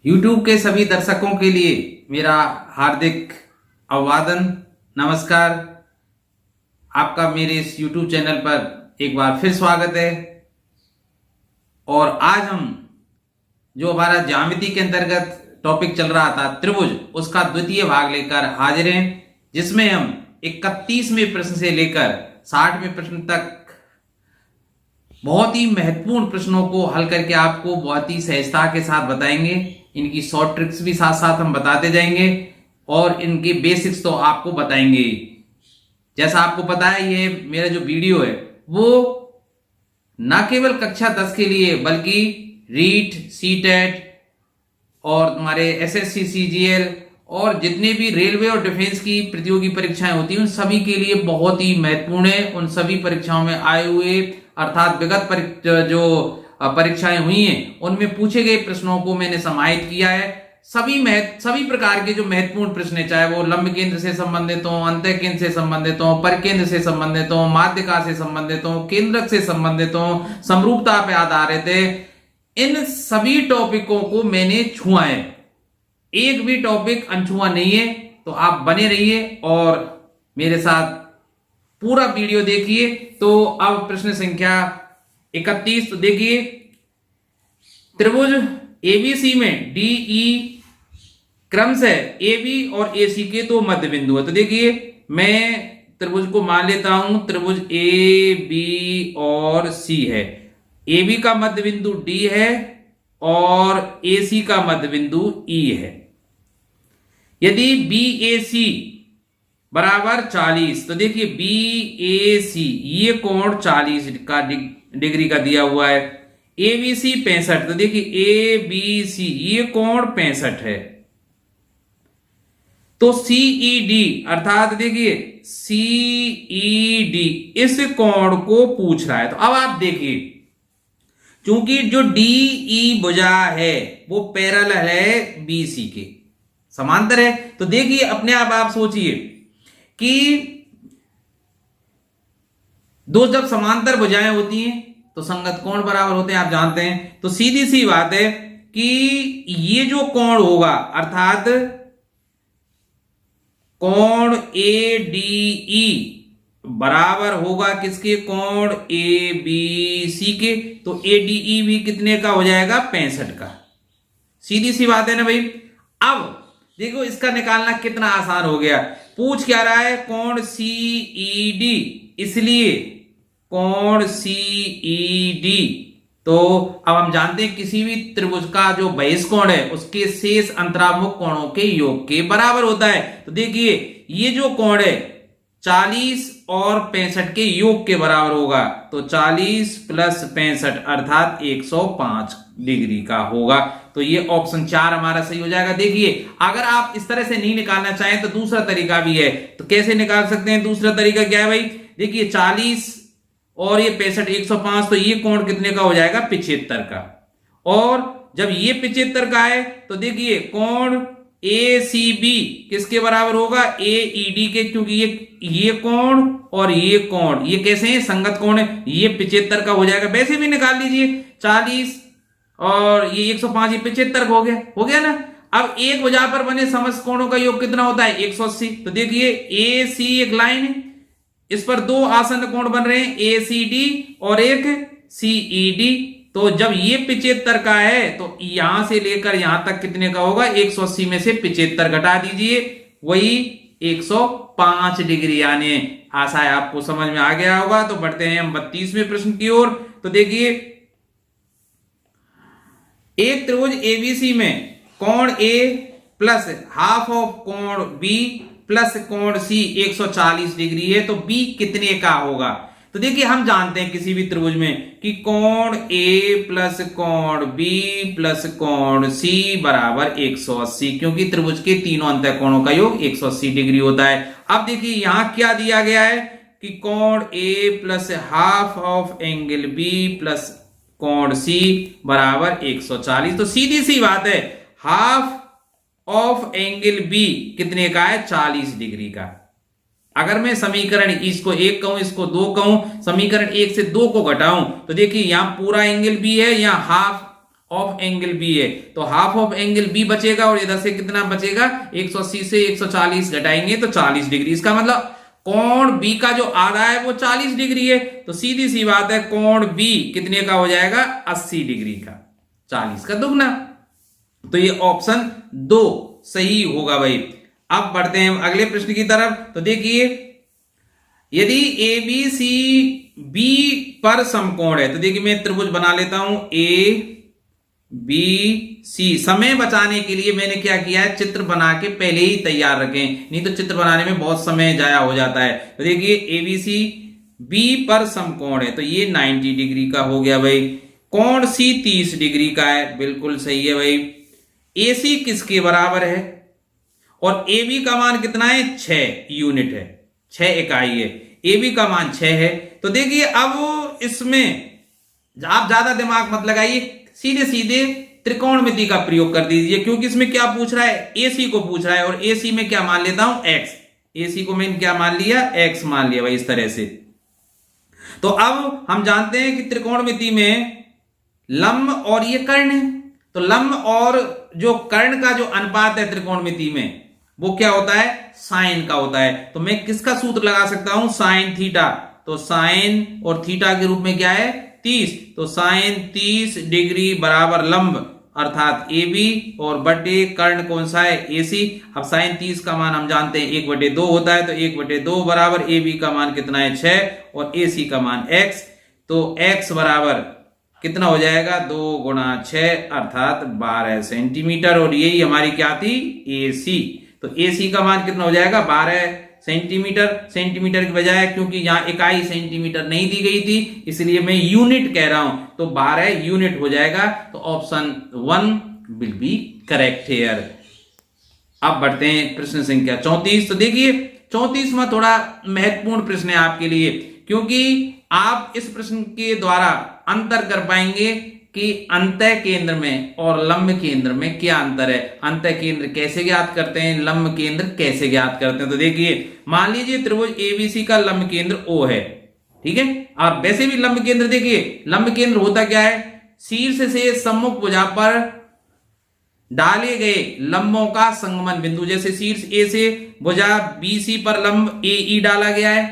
YouTube के सभी दर्शकों के लिए मेरा हार्दिक अभिवादन, नमस्कार। आपका मेरे इस YouTube चैनल पर एक बार फिर स्वागत है। और आज हम जो हमारा ज्यामिति के अंतर्गत टॉपिक चल रहा था त्रिभुज, उसका द्वितीय भाग लेकर हाजिर हैं, जिसमें हम 31वें प्रश्न से लेकर 60वें प्रश्न तक बहुत ही महत्वपूर्ण प्रश्नों को हल करके आपको बहुत ही सहजता के साथ बताएंगे। इनकी शॉर्ट ट्रिक्स भी साथ साथ हम बताते जाएंगे और इनके बेसिक्स तो आपको बताएंगे। जैसा आपको पता है, ये मेरा जो वीडियो है वो न केवल कक्षा 10 के लिए बल्कि रीट, सीटेट और हमारे एसएससी, सीजीएल और जितने भी रेलवे और डिफेंस की प्रतियोगी परीक्षाएं होती हैं उन सभी के लिए बहुत ही महत्वपूर्ण है। उन सभी परीक्षाओं में आए हुए अर्थात विगत जो परीक्षाएं हुई हैं उनमें पूछे गए प्रश्नों को मैंने समाहित किया है। सभी प्रकार के जो महत्वपूर्ण प्रश्न है, चाहे वो लंब केंद्र से संबंधित हो, अंतः केंद्र से संबंधित हो, परकेंद्र से संबंधित हो, माध्यिका से संबंधित हो, केंद्रक से संबंधित हो, समरूपता पे आधारित है, इन सभी टॉपिकों को मैंने छुआ है। एक भी टॉपिक अनछुआ नहीं है। तो आप बने रहिए और मेरे साथ पूरा वीडियो देखिए। तो अब प्रश्न संख्या 31 तो देखिए, त्रिभुज एबीसी में डीई क्रमशः एबी और एसी के दो मध्य बिंदु है। तो देखिए, मैं त्रिभुज को मान लेता हूं त्रिभुज ए बी और सी है। एबी का मध्य बिंदु डी है और एसी का मध्य बिंदु ई है। यदि बी ए सी बराबर 40, तो देखिए बी ए सी ये कोण 40 का डिग्री का दिया हुआ है। ए बी सी 65, तो देखिए ए बी सी ये कोण 65 है। तो सीई डी अर्थात देखिए सीई डी इस कोण को पूछ रहा है। तो अब आप देखिए, चूंकि जो डीई भुजा है वो पैरेलल है बीसी के, समांतर है। तो देखिए अपने आप सोचिए कि दो जब समांतर भुजाएं होती हैं तो संगत कोण बराबर होते हैं, आप जानते हैं। तो सीधी सी बात है कि ये जो कोण होगा अर्थात कोण एडीई बराबर होगा किसके, कोण एबीसी के। तो एडीई भी कितने का हो जाएगा, 65 का। सीधी सी बात है ना भाई। अब देखो इसका निकालना कितना आसान हो गया। पूछ क्या रहा है, कोण सीईडी, इसलिए कोण सीईडी। तो अब हम जानते हैं किसी भी त्रिभुज का जो बहिष्कोण है उसके शेष अंतरामुख कोणों के योग के बराबर होता है। तो देखिए ये जो कोण है 40 और 65 के योग के बराबर होगा। तो 40 प्लस 65 अर्थात 105 डिग्री का होगा। तो ये ऑप्शन 4 हमारा सही हो जाएगा। देखिए अगर आप इस तरह से नहीं निकालना चाहें तो दूसरा तरीका भी है। तो कैसे निकाल सकते हैं? दूसरा तरीका क्या है भाई? देखिए 40 और ये 65 105, तो ये कोण कितने का हो जाएगा, 75 का। और जब ये 75 का है तो देखिए कोण ACB किसके बराबर होगा, AED के, क्योंकि ये कोण और ये कोण ये कैसे हैं, संगत कोण है। ये 75 का हो जाएगा। वैसे भी निकाल लीजिए, 40 और ये 105, ये 75 हो गया ना। अब एक भुजा पर बने समस्त कोणों का योग कितना होता है, 180। तो देखिए AC एक लाइन है, इस पर दो आसन्न कोण बन रहे हैं, ACD और एक CED। तो जब ये 75 का है तो यहां से लेकर यहां तक कितने का होगा, 180 में से 75 घटा दीजिए, वही 105 डिग्री। यानी आशा है आपको समझ में आ गया होगा। तो बढ़ते हैं हम 32वें प्रश्न की ओर। तो देखिए एक त्रिभुज एबीसी में कोण A प्लस हाफ ऑफ कोण B प्लस कोण C 140 डिग्री है। तो B कितने का होगा? तो देखिए हम जानते हैं किसी भी त्रिभुज में कि कोण A प्लस कोण B प्लस कोण C बराबर 180, क्योंकि त्रिभुज के तीनों अंतः कोणों का योग 180 डिग्री होता है। अब देखिए यहां क्या दिया गया है कि कोण A plus half of angle B plus कोण C बराबर 140। तो सीधी सी बात है, हाफ ऑफ एंगल B कितने का है, 40 डिग्री का। अगर मैं समीकरण इसको 1 कहूं, इसको 2 कहूं, समीकरण 1 से 2 को घटाऊं, तो देखिए यहां पूरा एंगल B है, यहां हाफ ऑफ एंगल बी है, तो हाफ ऑफ एंगल बी बचेगा और इधर से कितना बचेगा, 180 से 140 घटाएंगे तो 40 डिग्री। इसका मतलब कोण बी का जो आधा है वो 40 डिग्री है, तो सीधी सी बात है कोण बी कितने का हो जाएगा, 80 डिग्री का, 40 का दुगना। तो ये ऑप्शन 2 सही होगा भाई। अब बढ़ते हैं अगले प्रश्न की तरफ। तो देखिए यदि ए बी सी बी पर समकोण है, तो देखिए मैं त्रिभुज बना लेता हूं ए बी सी। समय बचाने के लिए मैंने क्या किया है, चित्र बना के पहले ही तैयार रखें, नहीं तो चित्र बनाने में बहुत समय जाया हो जाता है। तो देखिए ए बी सी बी पर समकोण है, तो ये 90 डिग्री का हो गया भाई। कोण सी 30 डिग्री का है, बिल्कुल सही है भाई। ए सी किसके बराबर है, और ए बी का मान कितना है, 6 यूनिट है, 6 इकाई है, ए बी का मान 6 है। तो देखिए अब इसमें आप ज्यादा दिमाग मत लगाइए, सीधे सीधे त्रिकोणमिति का प्रयोग कर दीजिए, क्योंकि इसमें क्या पूछ रहा है, एसी को पूछ रहा है, और एसी में क्या मान लेता हूं, एक्स। एसी को मैंने क्या मान लिया, एक्स मान लिया भाई, इस तरह से। तो अब हम जानते हैं कि त्रिकोणमिति में लंब और ये कर्ण है, तो लंब और जो कर्ण का जो अनुपात है त्रिकोणमिति में वो क्या होता है, साइन का होता है। तो मैं किसका सूत्र लगा सकता हूं, साइन थीटा। तो साइन और थीटा के रूप में क्या है, 30। तो साइन 30 डिग्री बराबर लंब अर्थात ए बी, और बटे कर्ण कौन सा है, ए सी। अब साइन 30 का मान हम जानते हैं 1/2 होता है, तो 1/2 बराबर ए बी का मान कितना है, 6, और ए सी का मान x। तो x बराबर कितना हो जाएगा, 2 गुणा 6 अर्थात 12 सेंटीमीटर, और यही हमारी क्या थी, ए सी। तो ए सी का मान कितना हो जाएगा, 12 सेंटीमीटर। सेंटीमीटर की बजाय क्योंकि यहां इकाई सेंटीमीटर नहीं दी गई थी, इसलिए मैं यूनिट कह रहा हूं, तो 12 यूनिट हो जाएगा। तो option 1 will be correct here. अब बढ़ते हैं प्रश्न संख्या 34। तो देखिए 34वां थोड़ा महत्वपूर्ण प्रश्न है आपके लिए, क्योंकि आप इस प्रश्न के द्वारा अंतर कर पाएंगे कि अंतः केंद्र में और लंब केंद्र में क्या अंतर है। अंतः केंद्र कैसे ज्ञात करते हैं, लंब केंद्र कैसे ज्ञात करते हैं। तो देखिए मान लीजिए त्रिभुज एबीसी का लंब केंद्र O है, ठीक है। आप वैसे भी लंब केंद्र देखिए, लंब केंद्र होता क्या है, शीर्ष से सम्मुख भुजा पर डाले गए लंबों का संगमन बिंदु। जैसे शीर्ष ए से भुजा BC पर लंब AE डाला गया है,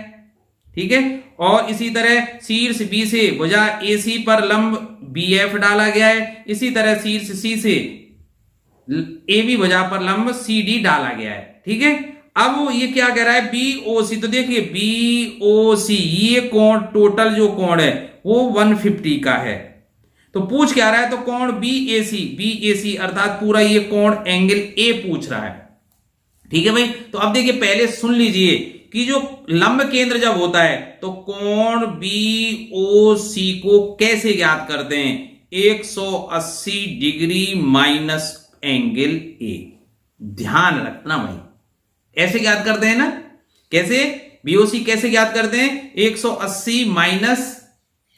ठीक है, और इसी तरह शीर्ष बी से भुजा AC पर लंब BF डाला गया है, इसी तरह शीर्ष C से AB भुजा पर लंब CD डाला गया है, ठीक है। अब ये क्या कह रहा है, BOC। तो देखिए BOC ये कोण, टोटल जो कोण है वो 150 का है। तो पूछ क्या रहा है, तो कोण BAC अर्थात पूरा ये कोण एंगल A पूछ रहा है, ठीक है भाई। तो अब देखिए पहले सुन लीजिए कि जो लंब केंद्र जब होता है तो कोण BOC को कैसे ज्ञात करते हैं, 180 डिग्री माइनस एंगल A। ध्यान रखना भाई, ऐसे ज्ञात करते हैं ना, कैसे, BOC कैसे ज्ञात करते हैं, 180 माइनस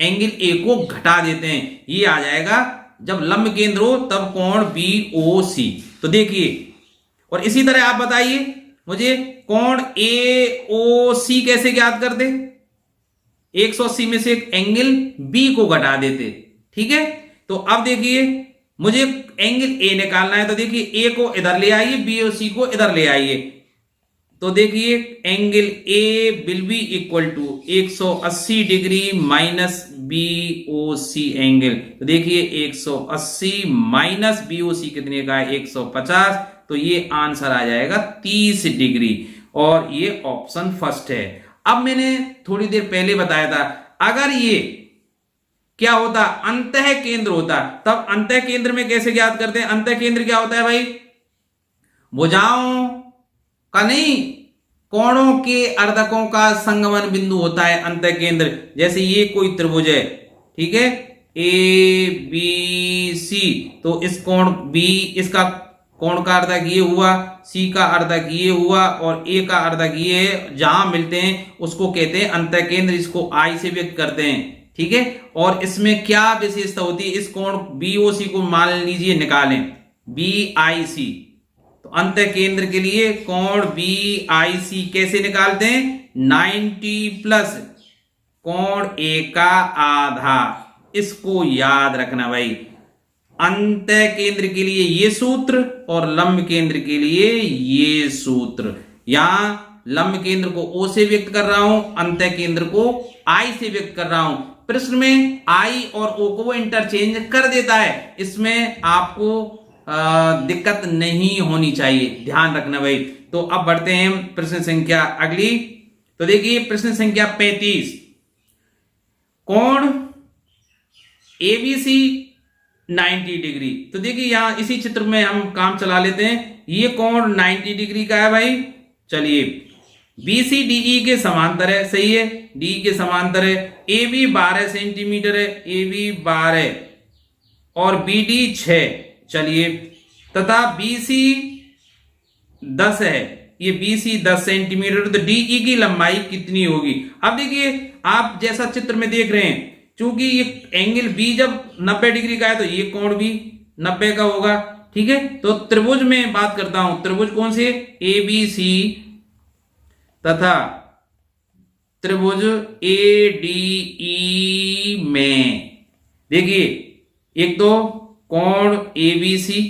एंगल A को घटा देते हैं, ये आ जाएगा जब लंब केंद्र हो तब कोण BOC। तो देखिए, और इसी तरह आप बताइए मुझे कोण AOC कैसे ज्ञात करते, 180 में से एक एंगल B को घटा देते, ठीक है। तो अब देखिए मुझे एंगल A निकालना है, तो देखिए A को इधर ले आइए, BOC को इधर ले आइए। तो देखिए angle A will be equal to 180 degree minus BOC angle. तो देखिए 180 माइनस BOC कितने का है, 150। तो ये आंसर आ जाएगा 30 डिग्री, और ये ऑप्शन फर्स्ट है। अब मैंने थोड़ी देर पहले बताया था, अगर ये क्या होता, अंतः केंद्र होता, तब अंतः केंद्र में कैसे ज्ञात करते हैं। अंतः केंद्र क्या होता है भाई, भुजाओं का नहीं, कोणों के अर्धकों का संगमन बिंदु होता है अंतः केंद्र। जैसे ये कोई त्रिभुज है, ठीक है, ABC, तो इस कोण B, इसका कोण का अर्धक ये हुआ, C का अर्धक ये हुआ, और A का अर्धक ये है, जहां मिलते हैं उसको कहते हैं अंतः केंद्र, इसको I से व्यक्त करते हैं, ठीक है। और इसमें क्या विशेषता होती है, इस कोण BOC को मान लीजिए निकालें, BIC। तो अंतः केंद्र के लिए कोण BIC कैसे निकालते हैं, 90 प्लस कोण A का आधा। इसको याद रखना भाई, अंतः केंद्र के लिए ये सूत्र और लंब केंद्र के लिए ये सूत्र। यहां लंब केंद्र को O से व्यक्त कर रहा हूं, अंतः केंद्र को I से व्यक्त कर रहा हूं। प्रश्न में I और O को वो इंटरचेंज कर देता है, इसमें आपको दिक्कत नहीं होनी चाहिए, ध्यान रखना भाई। तो अब बढ़ते हैं प्रश्न संख्या अगली। तो देखिए प्रश्न संख्या 35, कोण ABC 90 डिग्री। तो देखिए यहां इसी चित्र में हम काम चला लेते हैं। ये कोण 90 डिग्री का है भाई। चलिए BC DE के समांतर है, सही है, DE के समांतर है। AB 12 सेंटीमीटर है, AB 12 और BD 6। चलिए तथा BC 10 है, ये BC 10 सेंटीमीटर। तो DE की लंबाई कितनी होगी? अब देखिए आप जैसा चित्र में देख रहे हैं, चूंकि ये एंगल B जब 90 डिग्री का है तो ये कोण भी 90 का होगा, ठीक है। तो त्रिभुज में बात करता हूं, त्रिभुज कौन से? ABC तथा त्रिभुज ADE में देखिए एक तो कोण ABC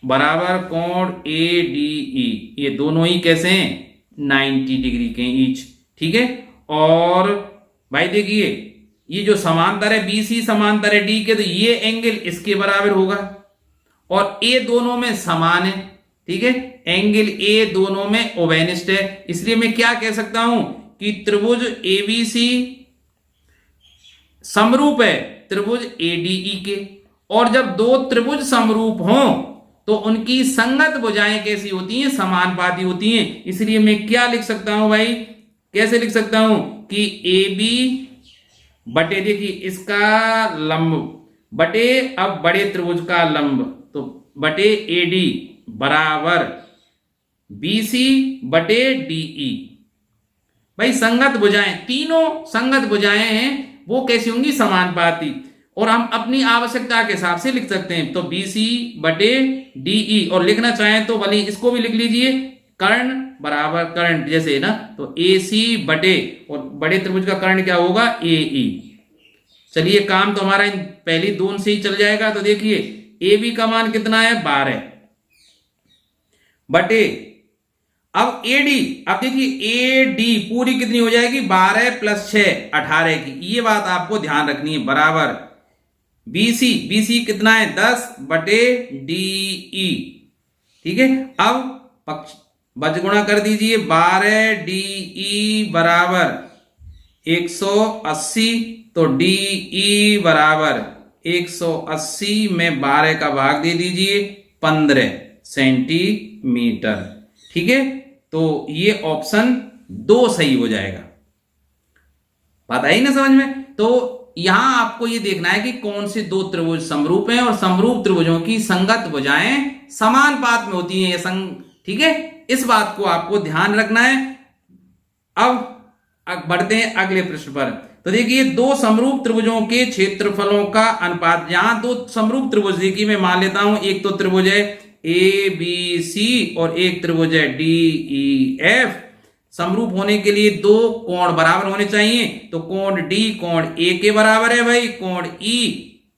बराबर कोण ADE, ये दोनों ही कैसे हैं? 90 डिग्री के ईच, ठीक है। और भाई देखिए ये जो समांतर है BC समांतर है D के, तो ये एंगल इसके बराबर होगा और A दोनों में समान है, ठीक है। एंगल A दोनों में ओवेनिस्ट है, इसलिए मैं क्या कह सकता हूं कि त्रिभुज ABC समरूप है त्रिभुज ADE के। और जब दो त्रिभुज समरूप हों तो उनकी संगत भुजाएं कैसी होती हैं? समानुपाती होती हैं। इसलिए मैं क्या लिख सकता हूं भाई, कैसे लिख सकता हूं कि AB बटे देखिए इसका लंब बटे अब बड़े त्रिभुज का लंब, तो बटे AD बराबर BC बटे DE। भाई संगत भुजाएं, तीनों संगत भुजाएं हैं, वो कैसी होंगी? समानुपाती। और हम अपनी आवश्यकता के हिसाब से लिख सकते हैं, तो BC बटे DE, और लिखना चाहें तो भले इसको भी लिख लीजिए, कर्ण बराबर कर्ण जैसे ना, तो AC बटे और बड़े त्रिभुज का कर्ण क्या होगा? AE। चलिए काम तो हमारा इन पहली दोनों से ही चल जाएगा। तो देखिए AB का मान कितना है? 12 बटे अब AD, अब देखिए AD पूरी कितनी हो जाएगी? 12 + 6 18 की, ये बात आपको ध्यान रखनी है। बराबर BC कितना है? 10 बटे DE, ठीक है। अब पक्ष बजगुणा कर दीजिए, 12 DE बराबर 180, तो DE बराबर 180 में 12 का भाग दे दीजिए, 15 सेंटीमीटर, ठीक है। तो ये ऑप्शन 2 सही हो जाएगा। बात आई ना समझ में? तो यहां आपको ये देखना है कि कौन से दो त्रिभुज समरूप हैं, और समरूप त्रिभुजों की संगत भुजाएं समानुपात में होती हैं, ठीक है। इस बात को आपको ध्यान रखना है। अब बढ़ते हैं अगले प्रश्न पर। तो देखिए दो समरूप त्रिभुजों के क्षेत्रफलों का अनुपात, यहां दो समरूप त्रिभुज देखिए मैं मान लेता हूं, एक तो त्रिभुज है ABC और एक त्रिभुज है DEF। समरूप होने के लिए दो कोण बराबर होने चाहिए, तो कोण D कोण A के बराबर है भाई, कोण E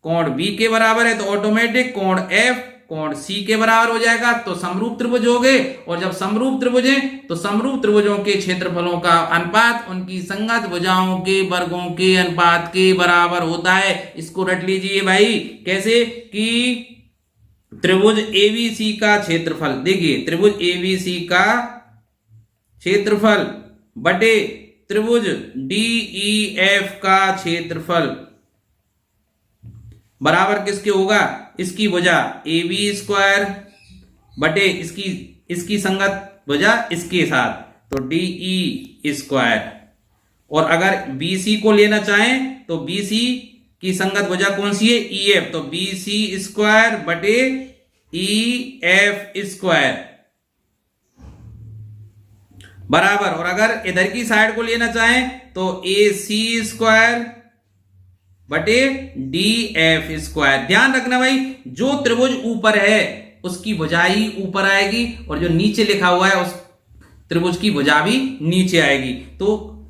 कोण B के बराबर है, तो ऑटोमेटिक कोण F कोण C के बराबर हो जाएगा। तो समरूप त्रिभुज हो गए, और जब समरूप त्रिभुज है तो समरूप त्रिभुजों के क्षेत्रफलों का अनुपात उनकी संगत भुजाओं के वर्गों के अनुपात के बराबर होता है। इसको रट लीजिए भाई, कैसे कि त्रिभुज ABC का क्षेत्रफल, देखिए त्रिभुज ABC का क्षेत्रफल बटे त्रिभुज DEF का क्षेत्रफल बराबर किसके होगा? इसकी भुजा AB² बटे इसकी संगत भुजा इसके साथ, तो DE²। और अगर BC को लेना चाहें तो BC की संगत भुजा कौन सी है? EF, तो BC² बटे EF² बराबर। और अगर इधर की साइड को लेना चाहें तो AC² बटे DF²। ध्यान रखना भाई, जो त्रिभुज ऊपर है उसकी भुजा ही ऊपर आएगी, और जो नीचे लिखा हुआ है उस त्रिभुज की भुजा भी नीचे आएगी। तो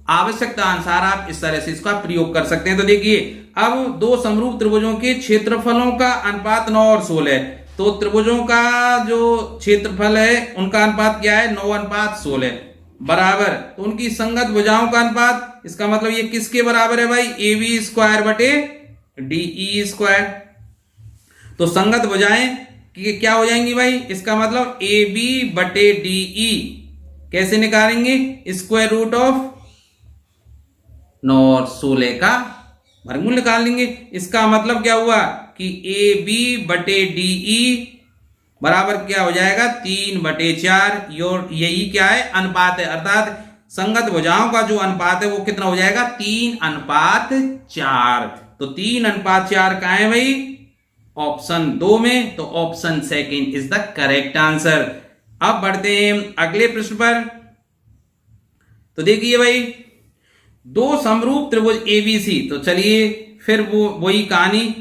आवश्यकता अनुसार आप इस तरह से इसका प्रयोग कर सकते हैं। तो देखिए, अब दो समरूप त्रिभुजों के क्षेत्रफलों का अनुपात 9 और 16 है। तो त्रिभुजों का जो क्षेत्रफल है उनका अनुपात क्या है, 9:16 बराबर, तो उनकी संगत भुजाओं का अनुपात, इसका मतलब ये किसके बराबर है भाई, AB² बटे DE²। तो संगत भुजाएं क्या हो जाएंगी भाई, इसका मतलब AB बटे DE कैसे निकालेंगे, स्क्वायर रूट ऑफ 9 और 16 का वर्गमूल निकाल लेंगे। इसका मतलब क्या हुआ कि AB बटे DE बराबर क्या हो जाएगा, 3/4। यही क्या है, अनुपात है, अर्थात संगत भुजाओं का जो अनुपात है वो कितना हो जाएगा, 3:4। तो 3:4 कहां है भाई, ऑप्शन 2 में। तो option second is the correct answer. अब बढ़ते हैं अगले प्रश्न पर। तो देखिए भाई, दो समरूप त्रिभुज ABC, तो चलिए फिर वो वही कहानी,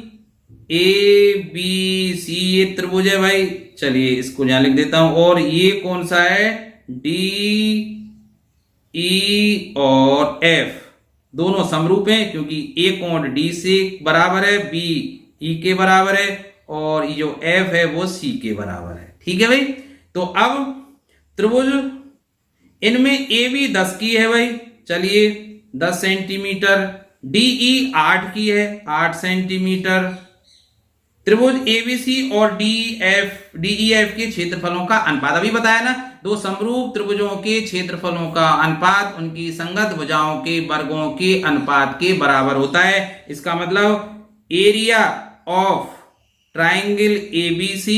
ABC ये त्रिभुज है भाई, चलिए इसको यहां लिख देता हूं। और ये कौन सा है, DE और F दोनों समरूप हैं, क्योंकि A कोण D से बराबर है, B E के बराबर है, और ये जो F है वो C के बराबर है। ठीक है भाई। तो अब त्रिभुज इनमें AB 10 की है भाई, चलिए 10 सेंटीमीटर, DE 8 की है, 8 सेंटीमीटर। त्रिभुज ABC और DEF के क्षेत्रफलों का अनुपात अभी बताया ना, दो समरूप त्रिभुजों के क्षेत्रफलों का अनुपात उनकी संगत भुजाओं के वर्गों के अनुपात के बराबर होता है। इसका मतलब area of triangle ABC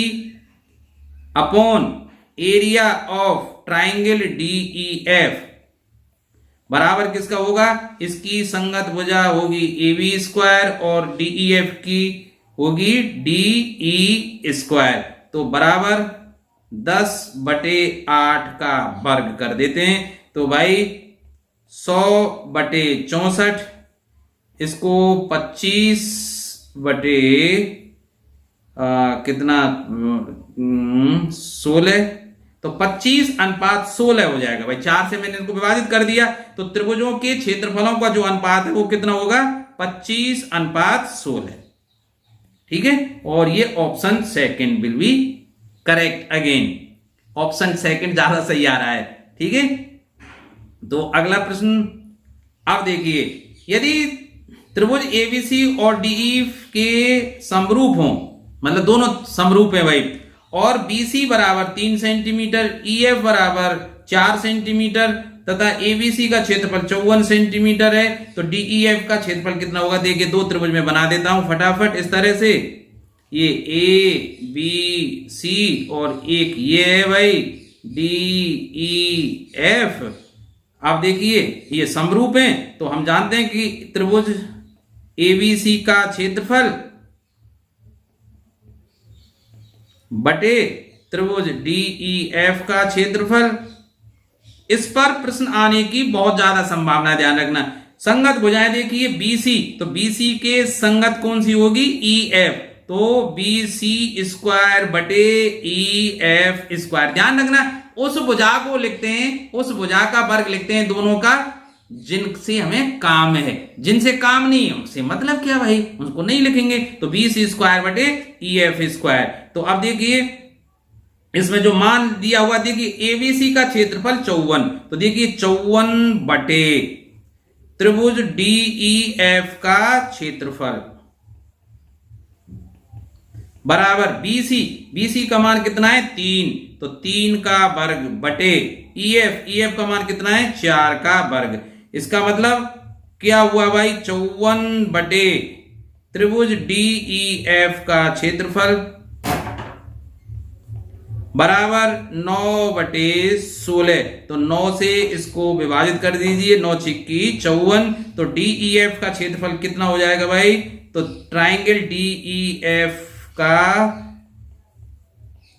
upon area of triangle DEF बराबर किसका होगा, इसकी संगत भुजा होगी AB² और DEF की होगी DE²। तो बराबर 10/8 का वर्ग कर देते हैं। तो भाई 100/64, इसको 25 बटे कितना 16, तो 25:16 हो जाएगा भाई। 4 से मैंने इनको विभाजित कर दिया, तो त्रिभुजों के क्षेत्रफलों का जो अनुपात है वो कितना होगा, 25:16। ठीक है, और ये option second will be correct again, option second ज्यादा सही आ रहा है। ठीक है, तो अगला प्रश्न अब देखिए, यदि त्रिभुज ABC और DE के समरूप हों, मतलब दोनों समरूप है भाई, और BC बराबर 3 सेंटीमीटर, EF बराबर 4 सेंटीमीटर तथा ABC का क्षेत्रफल 54 सेंटीमीटर है, तो DEF का क्षेत्रफल कितना होगा। देखिए, दो त्रिभुज में बना देता हूं फटाफट इस तरह से, ये ABC और एक ये है भाई DEF। आप देखिए ये समरूप हैं, तो हम जानते हैं कि त्रिभुज ABC का क्षेत्रफल बटे त्रिभुज DEF का क्षेत्रफल, इस पर प्रश्न आने की बहुत ज्यादा संभावना है, ध्यान रखना। संगत भुजाएं देखिए BC, तो BC के संगत कौन सी होगी, EF, तो BC² बटे EF²। ध्यान रखना, उस भुजा को लिखते हैं, उस भुजा का वर्ग लिखते हैं दोनों का जिनसे हमें काम है, जिनसे काम नहीं है उनसे मतलब क्या भाई, उनको नहीं लिखेंगे। तो BC² बटे EF²। तो अब देखिए इसमें जो मान दिया हुआ, देखिए ABC का क्षेत्रफल 54, तो देखिए 54 बटे त्रिभुज DEF का क्षेत्रफल बराबर BC का मान कितना है 3, तो 3 का वर्ग बटे EF का मान कितना है 4 का वर्ग। इसका मतलब क्या हुआ भाई, 54 बटे त्रिभुज DEF का क्षेत्रफल बराबर 9/16। तो 9 से इसको विभाजित कर दीजिए, 9 छिक्की 54। तो DEF का क्षेत्रफल कितना हो जाएगा भाई, तो ट्राइंगल DEF का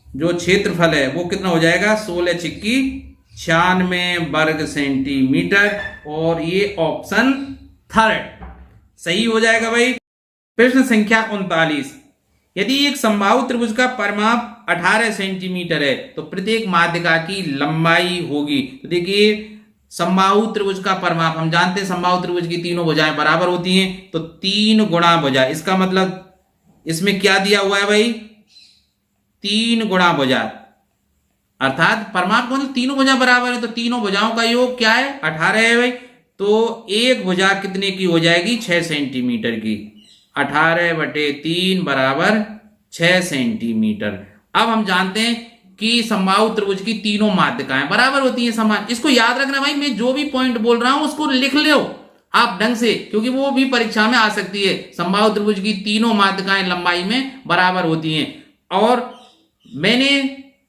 जो क्षेत्रफल है वो कितना हो जाएगा, 16 छिक्की 96 वर्ग सेंटीमीटर, और ये ऑप्शन थर्ड सही हो जाएगा भाई। प्रश्न संख्या 39, यदि एक समबाहु त्रिभुज का परिमाप 18 सेंटीमीटर है, तो प्रत्येक माध्यिका की लंबाई होगी। तो देखिए समबाहु त्रिभुज का परिमाप हम जानते हैं, समबाहु त्रिभुज की तीनों भुजाएं बराबर होती हैं, तो 3 गुणा भुजा, इसका मतलब इसमें क्या दिया हुआ है भाई, 3 गुणा भुजा, अर्थात परिमाप मतलब तीनों भुजा बराबर है, तो तीनों भुजाओं का योग क्या है, 18 है भाई। तो एक भुजा कितने की हो जाएगी, 6 सेंटीमीटर की, 18/3 बराबर 6 सेंटीमीटर। अब हम जानते हैं कि समबाहु त्रिभुज की तीनों माध्यिकाएं बराबर होती हैं, समान। इसको याद रखना भाई, मैं जो भी पॉइंट बोल रहा हूं उसको लिख लो आप ढंग से, क्योंकि वो भी परीक्षा में आ सकती है। समबाहु त्रिभुज की तीनों माध्यिकाएं लंबाई में बराबर होती हैं। और मैंने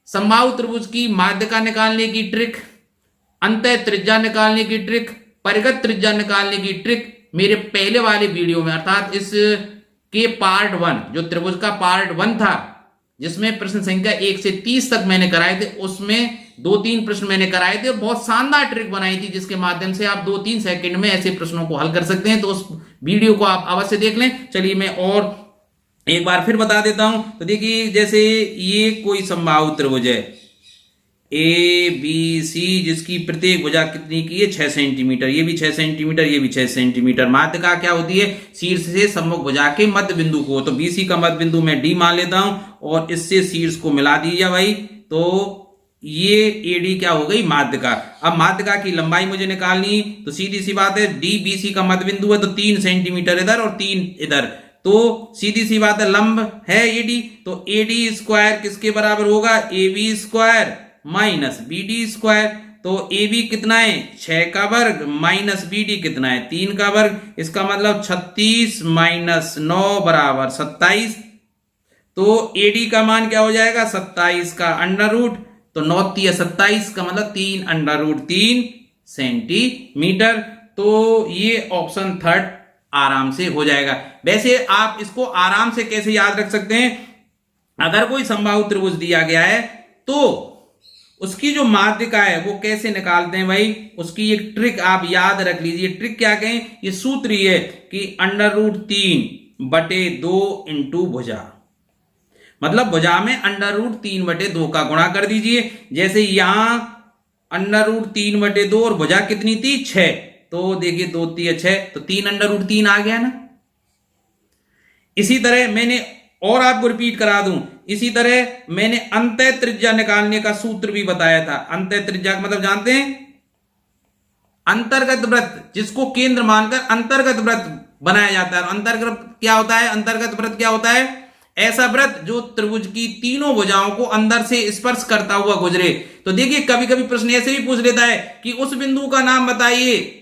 समबाहु त्रिभुज की माध्यिका निकालने की ट्रिक, अंतः त्रिज्या निकालने की ट्रिक, परिगत त्रिज्या निकालने की ट्रिक मेरे पहले वाले वीडियो में, अर्थात इस के पार्ट 1, जो त्रिभुज का पार्ट 1 था, जिसमें प्रश्न संख्या 1 से 30 तक मैंने कराए थे, उसमें 2-3 प्रश्न मैंने कराए थे और बहुत शानदार ट्रिक बनाई थी, जिसके माध्यम से आप 2-3 सेकंड में ऐसे प्रश्नों को हल कर सकते हैं। तो उस वीडियो को आप अवश्य देख लें। चलिए मैं और एक बार फिर बता देता हूं। तो देखिए, जैसे ये कोई समबाहु त्रिभुज है ABC, जिसकी प्रत्येक भुजा कितनी की है, 6 सेंटीमीटर, ये भी 6 सेंटीमीटर, ये भी 6 सेंटीमीटर। माध्यिका क्या होती है, शीर्ष से सम्मुख भुजा के मध्य बिंदु को, तो BC का मध्य बिंदु मैं D मान लेता हूं और इससे शीर्ष को मिला दीजिए भाई, तो ये AD क्या हो गई, माध्यिका। अब माध्यिका की लंबाई मुझे निकालनी, तो सीधी सी बात है, DBC का मध्य बिंदु है, तो 3 सेंटीमीटर इधर और 3 इधर, तो सीधी सी बात है, लंब है AD, तो AD स्क्वायर किसके बराबर होगा, AB square minus BD square. तो AB कितना है, 6 का वर्ग, माइनस BD कितना है, 3 का वर्ग, इसका मतलब 36 माइनस 9 बराबर 27। तो AD का मान क्या हो जाएगा, 27 का अंडर रूट, तो 9 3 27 का मतलब 3 अंडर रूट 3 सेंटीमीटर। तो ये ऑप्शन 3 आराम से हो जाएगा। वैसे आप इसको आराम से कैसे याद रख सकते हैं, अगर कोई समबाहु त्रिभुज दिया गया है तो उसकी जो माध्यिका है वो कैसे निकालते हैं भाई, उसकी एक ट्रिक आप याद रख लीजिए। ट्रिक क्या कहें, ये सूत्र ये है कि अंडर रूट 3/2 इंटू भुजा, मतलब भुजा में अंडर रूट 3/2 का गुणा कर दीजिए। जैसे यहां अंडर रूट 3/2 और भुजा कितनी थी, 6, तो देखिए 2 3 6, तो 3 अंडर रूट 3 आ गया ना। इसी तरह मैंने और आपको रिपीट करा दूं, इसी तरह मैंने अंतः त्रिज्या निकालने का सूत्र भी बताया था। अंतः त्रिज्या का मतलब जानते हैं, अंतर्गत वृत्त जिसको केंद्र मानकर अंतर्गत वृत्त बनाया जाता है। अंतर्गत क्या होता है, अंतर्गत वृत्त क्या होता है, ऐसा वृत्त जो त्रिभुज की तीनों भुजाओं को अंदर से स्पर्श करता हुआ गुजरे। तो देखिए, कभी कभी प्रश्न ऐसे भी पूछ लेता है कि उस बिंदु का नाम बताइए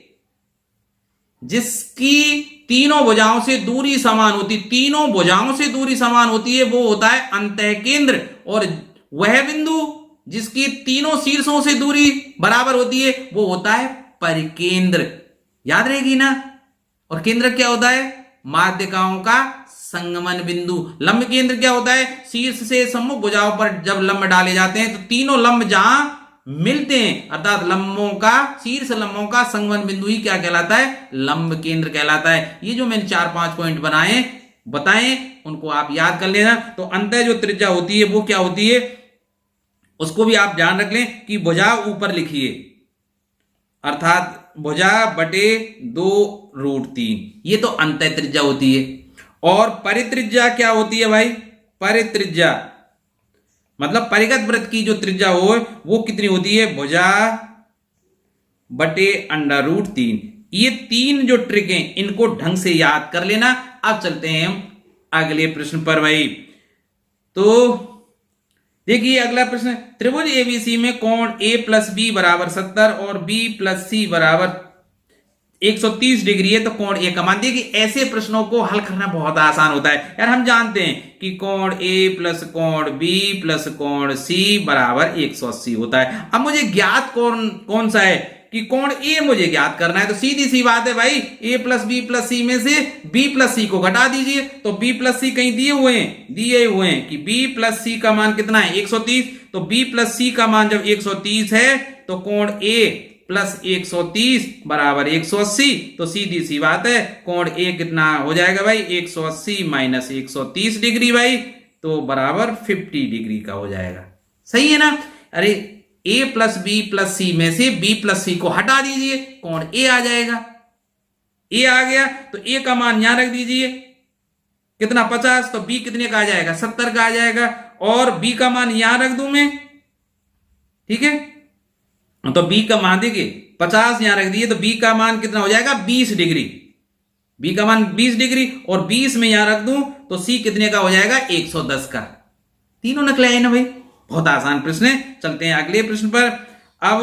जिसकी तीनों भुजाओं से दूरी समान होती, तीनों भुजाओं से दूरी समान होती है, वो होता है अंतः केंद्र। और वह बिंदु जिसकी तीनों शीर्षों से दूरी बराबर होती है, वो होता है परिकेंद्र। याद रहेगी ना। और केंद्र क्या होता है, माध्यिकाओं का संगमन बिंदु। लंब केंद्र क्या होता है, शीर्ष से सम्मुख भुजाओं पर जब लंब डाले जाते हैं तो तीनों लंब जहां मिलते हैं, अर्थात लंबों का, शीर्ष लंबों का संगमन बिंदु ही क्या कहलाता है, लंब केंद्र कहलाता है। ये जो मैंने 4-5 पॉइंट बताए उनको आप याद कर लेना। तो अंतः जो त्रिज्या होती है वो क्या होती है, उसको भी आप ध्यान रख लें कि भुजा ऊपर लिखिए, अर्थात भुजा बटे 2√3, ये तो अंतः त्रिज्या होती है। और परित्रिज्या क्या होती है भाई, परित्रिज्या मतलब परिगत वृत्त की जो त्रिज्या हो वो कितनी होती है, भुजा बटे √3। ये 3 जो ट्रिक हैं इनको ढंग से याद कर लेना। अब चलते हैं हम अगले प्रश्न पर भाई। तो देखिए अगला प्रश्न, त्रिभुज ABC में कोण A + B = 70 और B + C = 130 डिग्री है, तो कोण A का मान। देखिए ऐसे प्रश्नों को हल करना बहुत आसान होता है यार। हम जानते हैं कि कोण A + कोण B + कोण C = 180 होता है। अब मुझे ज्ञात कोण कौन सा है कि कोण A मुझे ज्ञात करना है, तो सीधी सी बात है भाई, A + B + C में से B + C को घटा दीजिए। तो B + C कहीं दिए हुए हैं कि B + C का मान कितना है, 130। तो B + C का मान जब 130 है तो कोण A + 130 = 180। तो सीधी सी बात है, कोण A कितना हो जाएगा भाई, 180 - 130 डिग्री भाई, तो बराबर 50 डिग्री का हो जाएगा। सही है ना। अरे ए प्लस बी प्लस सी में से बी प्लस सी को हटा दीजिए, कोण ए आ जाएगा। ए आ गया तो ए का मान यहां रख दीजिए, कितना 50, तो बी कितने का आ जाएगा 70 का आ जाएगा, और बी का मान यहां रख दूं मैं, ठीक है। तो बी का मान देखिए 50 यहां रख दिए, तो बी का मान कितना हो जाएगा 20 डिग्री, बी का मान 20 डिग्री, और 20 में यहां रख दूं तो सी कितने का हो जाएगा 110 का। तीनों निकले आए ना भाई, बहुत आसान प्रश्न है। चलते हैं अगले प्रश्न पर। अब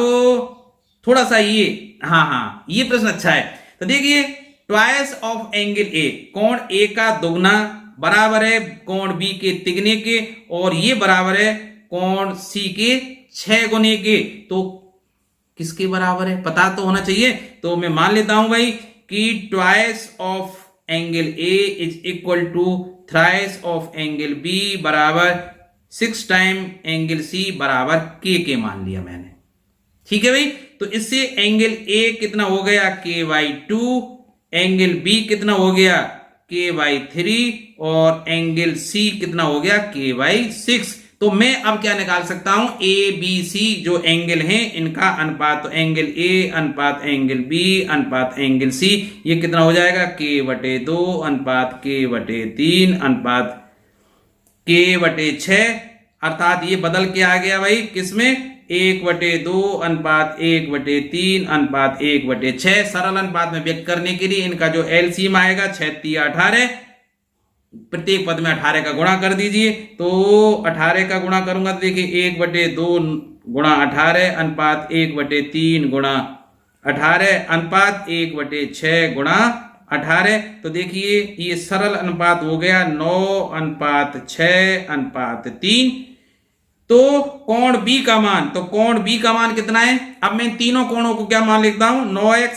थोड़ा सा ये ये प्रश्न अच्छा है। तो देखिए ट्वाइस ऑफ एंगल ए, कोण ए का दोगुना बराबर है कोण बी के तिगने के, और ये बराबर है कोण सी के 6 गुने के। तो किसके बराबर है पता तो होना चाहिए। तो मैं मान लेता हूं भाई कि twice of angle A is equal to thrice of angle B बराबर 6 टाइम एंगल सी बराबर के मान लिया मैंने, ठीक है भाई। तो इससे एंगल ए कितना हो गया ky2, एंगल बी कितना हो गया ky3, और एंगल सी कितना हो गया ky6। तो मैं अब क्या निकाल सकता हूं, ए बी सी जो एंगल हैं इनका अनुपात। तो एंगल ए अनुपात एंगल बी अनुपात एंगल सी, ये कितना हो जाएगा k/2 अनुपात k/3 अनुपात k/6, अर्थात ये बदल के आ गया भाई किसमें 1/2 अनुपात 1/3 अनुपात 1/6। सरल अनुपात में व्यक्त करने के लिए इनका जो एलसीएम आएगा 6×3 18, प्रत्येक पद में 18 का गुणा कर दीजिए। तो 18 का गुणा करूंगा तो देखिए 1/2 गुणा 18 अनुपात 1/3 गुणा 18 अनुपात 1/6 गुणा 18। तो देखिए ये सरल अनुपात हो गया 9:6 अनुपात 3। तो कोण बी का मान, तो कोण बी का मान कितना है। अब मैं तीनों कोणों को क्या मान लेता हूं 9x,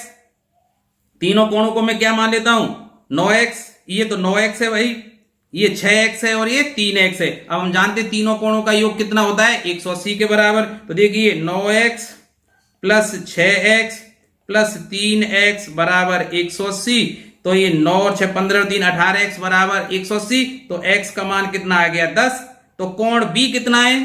तीनों कोणों को मैं क्या मान लेता हूं 9x, ये तो 9x है भाई, ये 6x है और ये 3x है। अब हम जानते हैं तीनों कोणों का योग कितना होता है 180 के बराबर। तो देखिए 9x plus 6x plus 3x बराबर 180। तो ये 9 और 6 15 और 3 18x बराबर 180। तो x का मान कितना आ गया 10। तो कोण b कितना है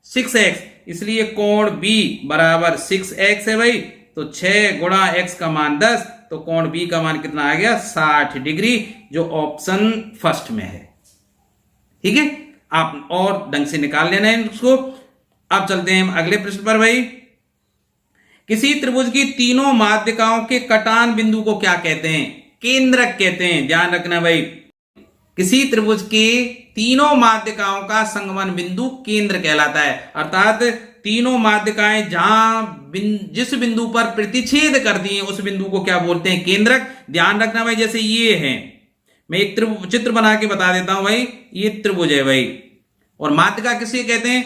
6x, इसलिए कोण b बराबर 6x है भाई। तो 6 गुणा x का मान 10, तो कोण b का मान कितना आ गया 60 डिग्री, जो ऑप्शन फर्स्ट में है, ठीक है। आप और ढंग से निकाल लेना है उसको। अब चलते हैं अगले प्रश्न पर भाई। किसी त्रिभुज की तीनों माध्यिकाओं के कटान बिंदु को क्या कहते हैं, केंद्रक कहते हैं। ध्यान रखना भाई, किसी त्रिभुज के तीनों माध्यिकाओं का संगमन बिंदु केंद्र कहलाता है। अर्थात तीनों माध्यिकाएं जहां जिस बिंदु पर प्रतिच्छेद करती हैं उस बिंदु को क्या बोलते हैं केंद्रक। ध्यान रखना भाई, जैसे ये है, मैं एक चित्र बना के बता देता हूं भाई, ये त्रिभुज है भाई, और माध्यिका किसे कहते हैं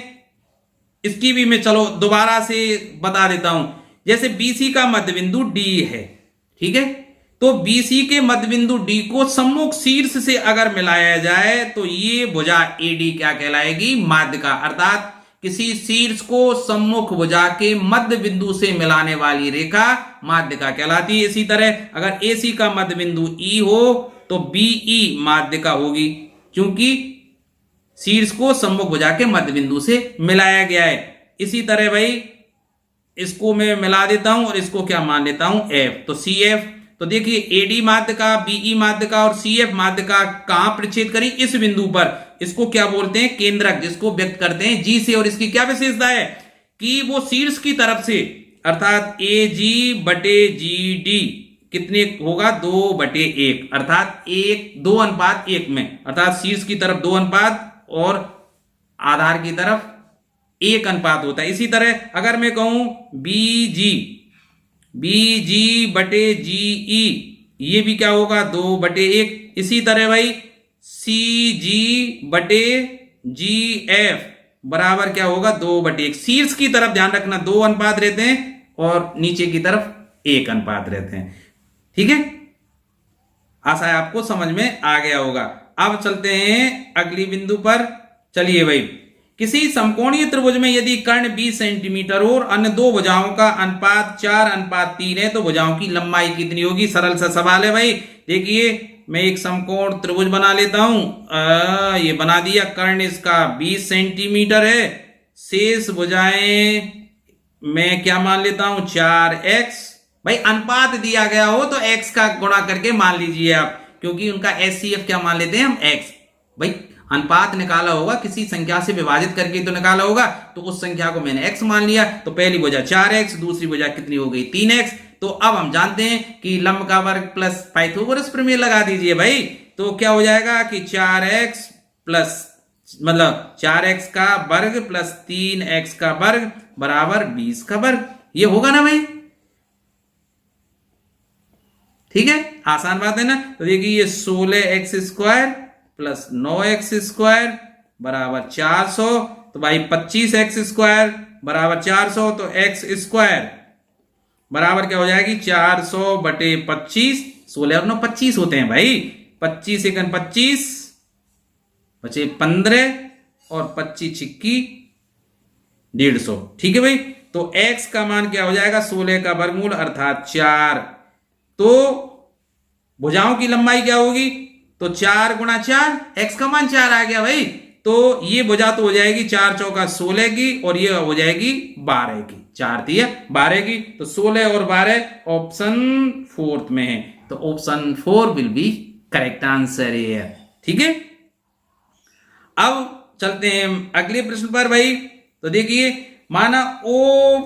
इसकी भी मैं चलो दोबारा से बता देता हूं। जैसे BC का मध्य बिंदु D है, ठीक है। तो BC के मध्य बिंदु D को सम्मुख शीर्ष से अगर मिलाया जाए तो ये भुजा AD क्या कहलाएगी माध्यिका। अर्थात किसी शीर्ष को सम्मुख भुजा के मध्य बिंदु से मिलाने वाली रेखा माध्यिका कहलाती है। इसी तरह अगर AC का मध्य बिंदु E हो तो BE माध्यिका होगी, क्योंकि शीर्ष को सम्मुख भुजा के मध्य बिंदु से मिलाया गया है। इसी तरह भाई इसको मैं मिला देता हूं और इसको क्या मान लेता हूं F, तो CF। तो देखिए AD माध्यिका, BE माध्यिका और CF माध्यिका कहां प्रतिच्छेद करी इस बिंदु पर, इसको क्या बोलते हैं केंद्रक, जिसको व्यक्त करते हैं G से। और इसकी क्या विशेषता है कि वो शीर्ष की तरफ से, अर्थात AG/GD कितने होगा 2/1, अर्थात 2:1 में, अर्थात शीर्ष की तरफ 2 अनुपात और आधार की तरफ 1 अनुपात होता है। इसी तरह अगर मैं कहूं BG/GE, ये भी क्या होगा 2/1। इसी तरह भाई CG/GF बराबर क्या होगा 2/1। शीर्ष की तरफ ध्यान रखना 2 अनुपात रहते हैं और नीचे की तरफ 1 अनुपात रहते हैं, ठीक है। आशा है आपको समझ में आ गया होगा। अब चलते हैं अगली बिंदु पर। चलिए भाई, किसी समकोणीय त्रिभुज में यदि कर्ण 20 सेंटीमीटर और अन्य दो भुजाओं का अनुपात 4:3 है तो भुजाओं की लंबाई कितनी होगी। सरल सा सवाल है भाई। देखिए मैं एक समकोण त्रिभुज बना लेता हूं, ये बना दिया। कर्ण इसका 20 सेंटीमीटर है, शेष भुजाएं मैं क्या मान लेता हूं 4x, भाई अनुपात दिया गया हो तो x का गुणा करके मान लीजिए आप, क्योंकि उनका HCF क्या मान लेते हैं हम x। भाई अनुपात निकाला होगा किसी संख्या से विभाजित करके तो निकाला होगा, तो उस संख्या को मैंने x मान लिया, तो पहली भुजा 4x, दूसरी भुजा कितनी हो गई 3x। तो अब हम जानते हैं कि लंब का वर्ग प्लस पाइथागोरस प्रमेय लगा दीजिए भाई, तो क्या हो जाएगा कि 4x प्लस मतलब 4x का वर्ग प्लस 3x का वर्ग बराबर 20 का वर्ग। ये होगा ना भाई, ठीक है, आसान बात है ना। तो देखिए ये 16x square plus 9x square बराबर 400, तो भाई 25x स्क्वायर बराबर 400, तो x स्क्वायर बराबर क्या हो जाएगी 400 बटे 25, 16 और 9 25 होते हैं भाई, 25 एकन 25 बचे 15 और 25 छिक्की 150, ठीक है भाई। तो x का मान क्या हो जाएगा 16 का वर्गमूल अर्थात 4। तो भुजाओं की लंबाई क्या होगी, तो 4 गुणा 4, x का मान 4 आ गया भाई, तो ये भुजा तो हो जाएगी 4 चौका 16 की और ये हो जाएगी 12 की, 4 थी 12 की, तो 16 और 12 ऑप्शन 4 में है, तो option 4 will be correct answer है, ठीक है। अब चलते हैं अगले प्रश्न पर भाई। तो देखिए माना ओ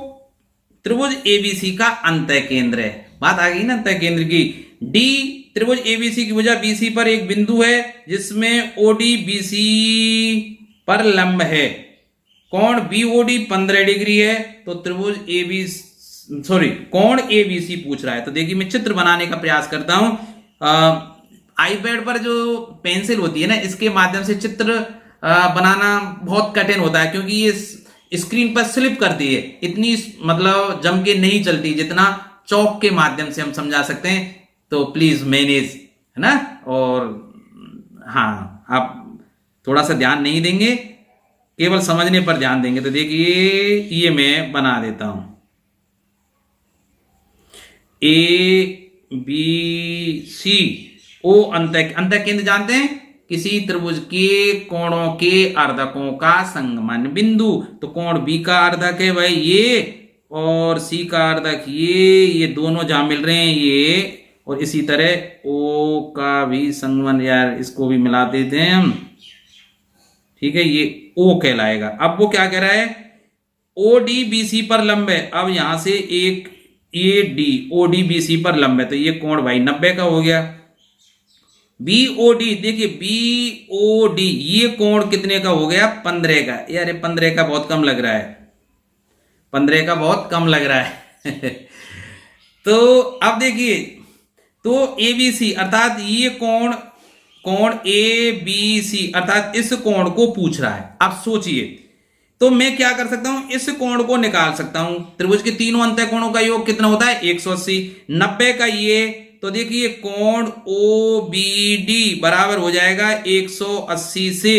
त्रिभुज एबीसी का अंतः केंद्र है, बात आ गई ना अंतः केंद्र की। डी त्रिभुज एबीसी की भुजा बीसी पर एक बिंदु है जिसमें ओडी बीसी पर लंब है, कोण बीओडी 15 डिग्री है, तो त्रिभुज कोण एबीसी पूछ रहा है। तो देखिए मैं चित्र बनाने का प्रयास करता हूं, आईपैड पर जो पेंसिल होती है ना, इसके माध्यम से चित्र बनाना बहुत कठिन होता है, क्योंकि ये स्क्रीन पर स्लिप करती है, इतनी मतलब जम के नहीं चलती जितना चौक के माध्यम से हम समझा सकते हैं। तो प्लीज मैनेज, है ना, और हाँ आप थोड़ा सा ध्यान नहीं देंगे, केवल समझने पर ध्यान देंगे। तो देखिए ये मैं बना देता हूं, ए बी सी ओ अंतः केंद्र जानते हैं, किसी त्रिभुज के कोणों के अर्धकों का संगमन बिंदु। तो कोण बी का अर्धक है भाई ये, और सी का अर्धक ये दोनों जहां मिल रहे हैं ये, और इसी तरह ओ का भी संगमन, यार इसको भी मिला देते हैं हम, ठीक है, ये ओ कहलाएगा। अब वो क्या कह रहा है, ओ डी बी सी पर लंब है। अब यहां से एक A D O D B C पर लंब है, तो ये कोण भाई 90 का हो गया। बीओडी देखिए बीओडी ये कोण कितने का हो गया 15 का, यार 15 का बहुत कम लग रहा है, 15 का बहुत कम लग रहा है तो अब देखिए, तो एबीसी अर्थात ये कोण ए बी सी अर्थात इस कोण को पूछ रहा है। अब सोचिए, तो मैं क्या कर सकता हूं, इस कोण को निकाल सकता हूं। त्रिभुज के तीनों अंतः कोणों का योग कितना होता है 180, 90 का ये, तो देखिए कोण ओ बी डी बराबर हो जाएगा 180 से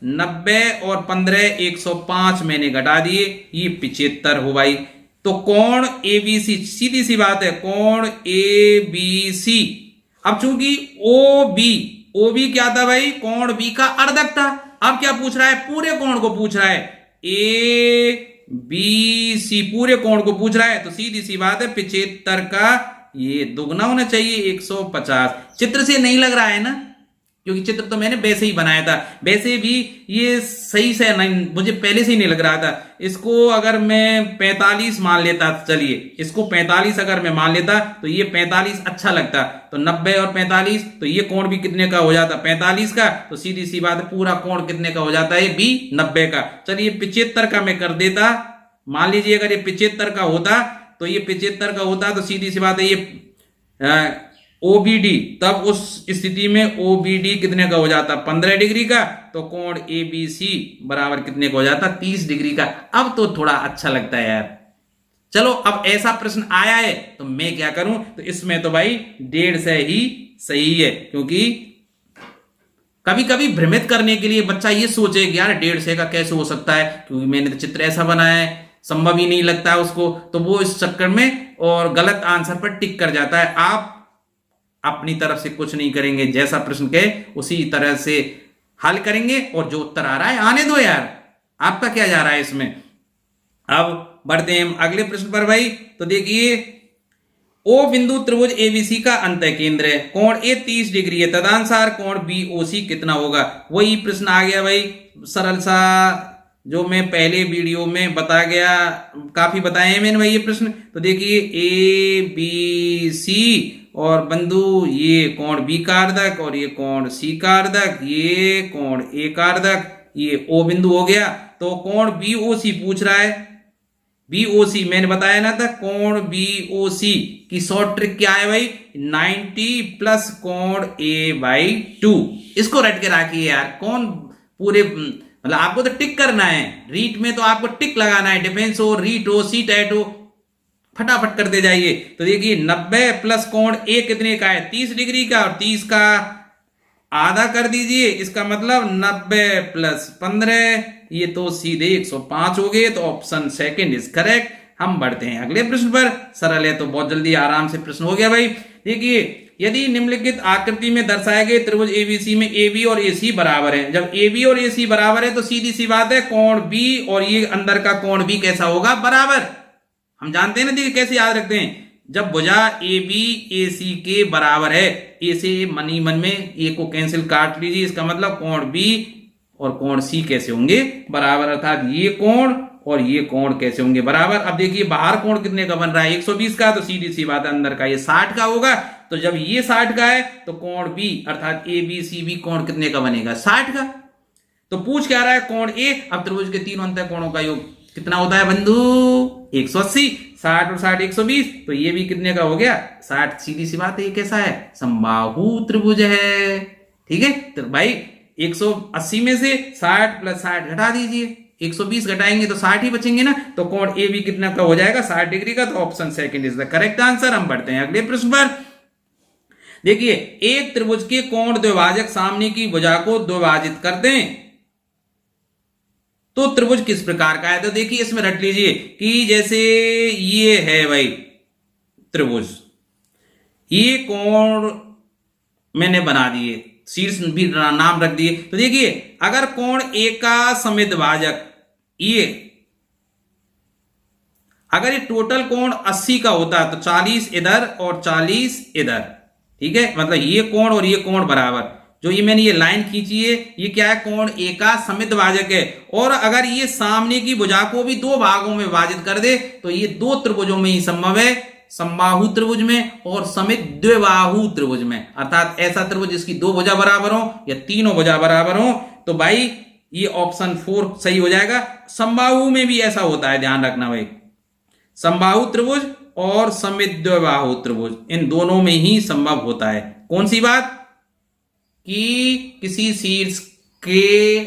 90 और 15 105 मैंने घटा दिए, ये 75 हो भाई। तो कोण ए बी सी, सीधी सी बात है, कोण ए बी सी। अब चूंकि ओ बी क्या था भाई, कोण बी का अर्धक था। अब क्या पूछ रहा है, पूरे कोण को पूछ रहा है, ए बी सी पूरे कोण को पूछ रहा है, तो सीधी सी बात है 75 का ये दुगना होना चाहिए 150। चित्र से नहीं लग रहा है ना, क्योंकि चित्र तो मैंने वैसे ही बनाया था, वैसे भी ये सही से नहीं, मुझे पहले से ही नहीं लग रहा था। इसको अगर मैं 45 मान लेता, चलिए इसको 45 अगर मैं मान लेता तो ये 45 अच्छा लगता, तो 90 और 45, तो ये कोण भी कितने का हो जाता 45 का, तो सीधी सी बात है पूरा कोण कितने का हो जाता है बी 90 का। चलिए 75 का मैं कर देता, मान लीजिए अगर ये 75 का होता, तो ये 75 का होता, तो सीधी सी बात है ये ओबीडी, तब उस स्थिति में ओबीडी कितने का हो जाता 15 डिग्री का, तो कोण एबीसी बराबर कितने का हो जाता 30 डिग्री का। अब तो थोड़ा अच्छा लगता है यार। चलो अब ऐसा प्रश्न आया है तो मैं क्या करूं, तो इसमें तो भाई 150 ही सही है, क्योंकि कभी कभी भ्रमित करने के लिए बच्चा ये सोचे कि यार 150 का कैसे हो सकता है, क्योंकि मैंने तो चित्र ऐसा बनाया है, संभव ही नहीं लगता है उसको, तो वो इस चक्कर में और गलत आंसर पर टिक कर जाता है। आप अपनी तरफ से कुछ नहीं करेंगे, जैसा प्रश्न कहे उसी तरह से हल करेंगे, और जो उत्तर आ रहा है आने दो यार, आपका क्या जा रहा है इसमें। अब बढ़ते हैं हम अगले प्रश्न पर भाई। तो देखिए, ओ बिंदु त्रिभुज एबीसी का अंतः केंद्र है, कोण ए 30 डिग्री है, तदनुसार कोण बीओसी कितना होगा। वही प्रश्न आ गया भाई, सरल सा, जो मैं पहले वीडियो में बता गया, काफी बताए हैं मैंने भाई ये प्रश्न। तो देखिए, ए बी सी और बंधु ये कोण बी कारदक और ये कोण सी कारदक, ये कोण ए कारदक, ये ओ बिंदु हो गया। तो कोण बीओसी पूछ रहा है, बीओसी मैंने बताया ना था, कोण बीओसी की शॉर्ट ट्रिक क्या है भाई, 90 प्लस कोण ए बाई 2। इसको रट के रखिए यार, कौन पूरे मतलब आपको तो टिक करना है, रीट में तो आपको टिक लगाना है, डिफेंस हो, रीट हो, सी टैट हो, फटाफट करते जाइए। तो देखिए 90 प्लस कोण ए कितने का है, 30 डिग्री का, और 30 का आधा कर दीजिए, इसका मतलब 90 प्लस 15, ये तो सीधे 105 हो गए। तो ऑप्शन सेकंड इज करेक्ट। हम बढ़ते हैं अगले प्रश्न पर, सरल है तो बहुत जल्दी आराम से प्रश्न हो गया भाई। देखिए, यदि निम्नलिखित आकृति में दर्शाए गए त्रिभुज एबीसी में एबी और एसी बराबर है, जब एबी और एसी बराबर है तो सीधी सी बात है कोण बी और ये अंदर का कोण भी कैसा होगा, बराबर। हम जानते हैं ना, देखिए कैसे याद रखते हैं, जब भुजा ए बी ए सी के बराबर है, ए से मनी मन में ए को कैंसिल काट लीजिए, इसका मतलब कोण बी और कोण सी कैसे होंगे, बराबर, अर्थात ये कोण और ये कोण कैसे होंगे, बराबर। अब देखिए बाहर कोण कितने का बन रहा है, 120 का, तो सीधी सी बात है अंदर का ये 60 का होगा। तो जब ये 60 का है तो कोण बी अर्थात ए बी सी बी कोण कितने का बनेगा, 60 का। तो पूछ क्या रहा है, कोण ए, अब त्रिभुज के तीनों अंतर कोणों का योग कितना होता है बंधु, 180, 60 और 60 120, तो ये भी कितने का हो गया, 60। सीधी सी बात है, ये कैसा है, समबाहु त्रिभुज है। ठीक है, तो भाई 180 में से 60 प्लस 60 घटा दीजिए, 120 घटाएंगे तो 60 ही बचेंगे ना। तो कोण ए भी कितना का हो जाएगा, 60 डिग्री का। तो option second is the correct answer. हम बढ़ते हैं अगले प्रश्न पर। देखिए, एक त्रिभुज के कोण द्विभाजक सामने की भुजा को द्विभाजित करते हैं तो त्रिभुज किस प्रकार का है। तो देखिए इसमें रट लीजिए कि जैसे ये है भाई त्रिभुज, ये कोण मैंने बना दिए, शीर्ष भी नाम रख दिए। तो देखिए अगर कोण ए का समिद्विभाजक ये, अगर ये टोटल कोण 80 का होता तो 40 इधर और 40 इधर, ठीक है, मतलब ये कोण और ये कोण बराबर, जो ये मैंने ये लाइन खींची है ये क्या है, कोण ए का समिद्विभाजक है। और अगर ये सामने की भुजा को भी दो भागों में विभाजित कर दे तो ये दो त्रिभुजों में ही संभव है, समबाहु त्रिभुज में और समिद्विबाहु त्रिभुज में, अर्थात ऐसा त्रिभुज जिसकी दो भुजा बराबर हो या तीनों भुजा बराबर हो। तो भाई ये ऑप्शन 4 सही हो जाएगा। समबाहु में भी ऐसा होता है, ध्यान रखना भाई, समबाहु त्रिभुज और समिद्विबाहु त्रिभुज इन दोनों में ही संभव होता है। कौन सी बात, कि किसी शीर्ष के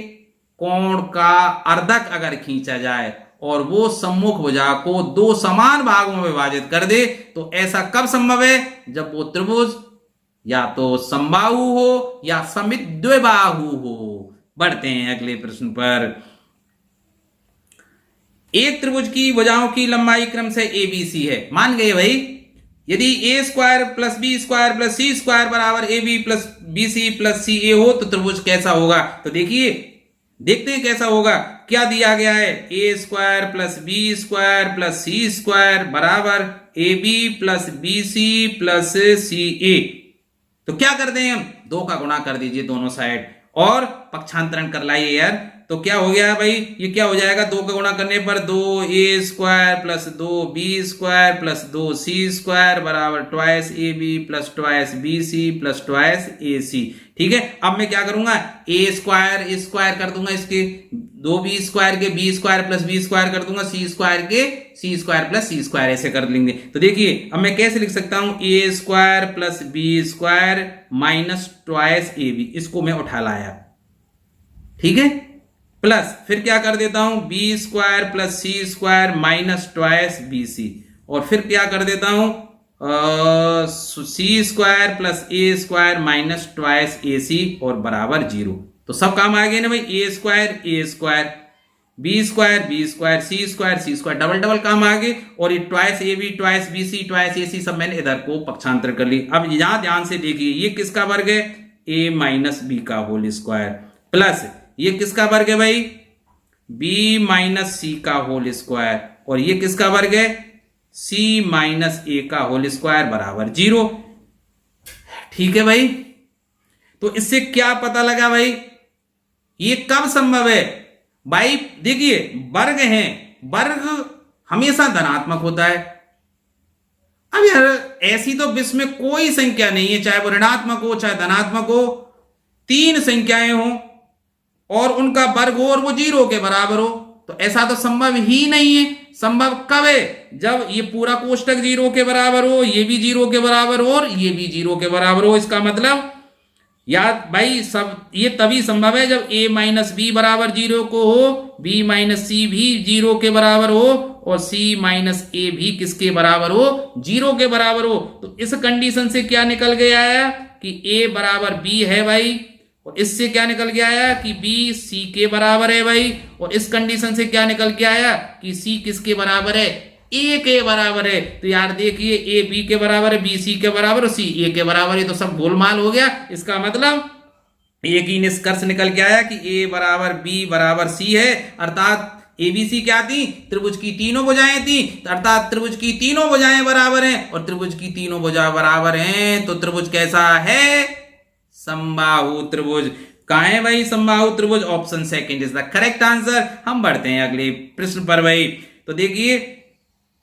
कोण का अर्धक अगर खींचा जाए और वो सम्मुख भुजा को दो समान भागों में विभाजित कर दे, तो ऐसा कब संभव है, जब वो त्रिभुज या तो समबाहु हो या समिद्विबाहु हो। बढ़ते हैं अगले प्रश्न पर। एक त्रिभुज की भुजाओं की लंबाई क्रम से एबीसी है, मान गए भाई। यदि a square plus b square plus c square बराबर a b plus b c plus c a हो तो त्रिभुज कैसा होगा। तो देखिए देखते हैं कैसा होगा। क्या दिया गया है, a square plus b square plus c square बराबर a b plus b c plus c a. तो क्या कर दें हम, 2 का गुणा कर दीजिए दोनों साइड और पक्षांतरण कर लाइए यार। तो क्या हो गया भाई, ये क्या हो जाएगा, 2 का गुणा करने पर 2a square plus 2b square plus 2c square बराबर twice A b plus twice b c plus twice a c. ठीक है, अब मैं क्या करूंगा, a स्क्वायर कर दूंगा इसके, 2b स्क्वायर के b square plus b square कर दूंगा, c स्क्वायर के c square plus c square, ऐसे कर लेंगे। तो देखिए अब मैं कैसे लिख सकता हूं, a square plus b square minus twice A B, इसको मैं उठा लाया, ठीक है, प्लस फिर क्या कर देता हूं, b square plus c square minus twice b c, और फिर क्या कर देता हूं, c square plus a square minus twice a c और बराबर 0। तो सब काम आ गए ना भाई, a square b square c square double double काम आ गए, और ये twice A b twice b c twice a c सब मैंने इधर को पक्षांतर कर ली। अब यहां ध्यान से देखिए ये किसका वर्ग है, ए माइनस बी का होल स्क्वायर, प्लस ये किसका वर्ग है भाई, b माइनस सी का होल स्क्वायर, और ये किसका वर्ग है, c माइनस ए का होल स्क्वायर बराबर 0। ठीक है भाई, तो इससे क्या पता लगा भाई, ये कब संभव है भाई, देखिए वर्ग है, वर्ग हमेशा धनात्मक होता है। अब यार ऐसी तो विश्व में कोई संख्या नहीं है, चाहे वो ऋणात्मक हो चाहे धनात्मक हो, 3 संख्याएं हो और उनका वर्ग हो और वो 0 के बराबर हो, तो ऐसा तो संभव ही नहीं है। संभव कब है, जब ये पूरा कोष्टक 0 के बराबर हो, ये भी 0 के बराबर हो और ये भी 0 के बराबर हो। इसका मतलब याद भाई सब ये तभी संभव है जब a माइनस बी बराबर 0 को हो, b माइनस सी भी 0 के बराबर हो और c माइनस ए भी किसके बराबर हो, 0 के बराबर हो। तो इस कंडीशन से क्या निकल गया है कि a बराबर b है भाई, और इससे क्या निकल के आया कि b c के बराबर है भाई, और इस कंडीशन से क्या निकल के आया कि c किसके बराबर है, a के बराबर है। तो यार देखिए a b के बराबर है, b c के बराबर और c a के बराबर है, तो सब गोलमाल हो गया। इसका मतलब एक ही निष्कर्ष निकल के आया कि a बराबर b बराबर c है, अर्थात ABC क्या थी, त्रिभुज की तीनों भुजाएं थी, अर्थात त्रिभुज की तीनों भुजाएं बराबर हैं, और त्रिभुज की तीनों भुजा बराबर हैं तो त्रिभुज कैसा है, समबाहु त्रिभुज। कहाँ है भाई समबाहु त्रिभुज, option second is the correct answer. हम बढ़ते हैं अगले प्रश्न पर भाई। तो देखिए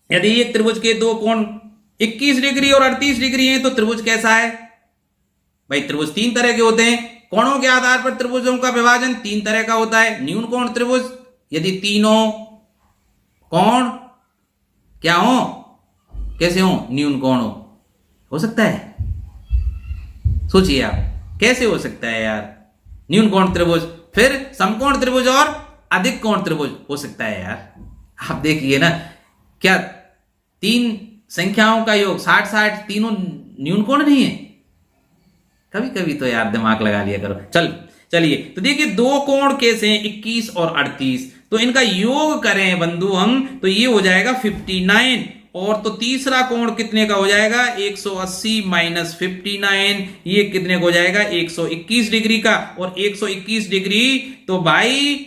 यदि एक त्रिभुज के दो कोण 21 डिग्री और 38 डिग्री हैं तो त्रिभुज कैसा है भाई। त्रिभुज 3 तरह के होते हैं, कोणों के आधार पर त्रिभुजों का विभाजन 3 तरह का होता है। न्यून कोण त्रिभुज, यदि तीनों कोण क्या हो, कैसे हो, न्यून कोण हो सकता है। सोचिए आप कैसे हो सकता है यार, न्यून कोण त्रिभुज, फिर समकोण त्रिभुज और अधिक कोण त्रिभुज हो सकता है यार। आप देखिए ना, क्या 3 संख्याओं का योग 60-60 तीनों न्यून कोण नहीं है। कभी कभी तो यार दिमाग लगा लिया करो। चलिए तो देखिए दो कोण कैसे हैं 21 और 38, तो इनका योग करें बंधु हम, तो ये हो जाएगा 59, और तो तीसरा कोण कितने का हो जाएगा 180 माइनस 59, ये कितने का हो जाएगा 121 डिग्री का। और 121 डिग्री तो भाई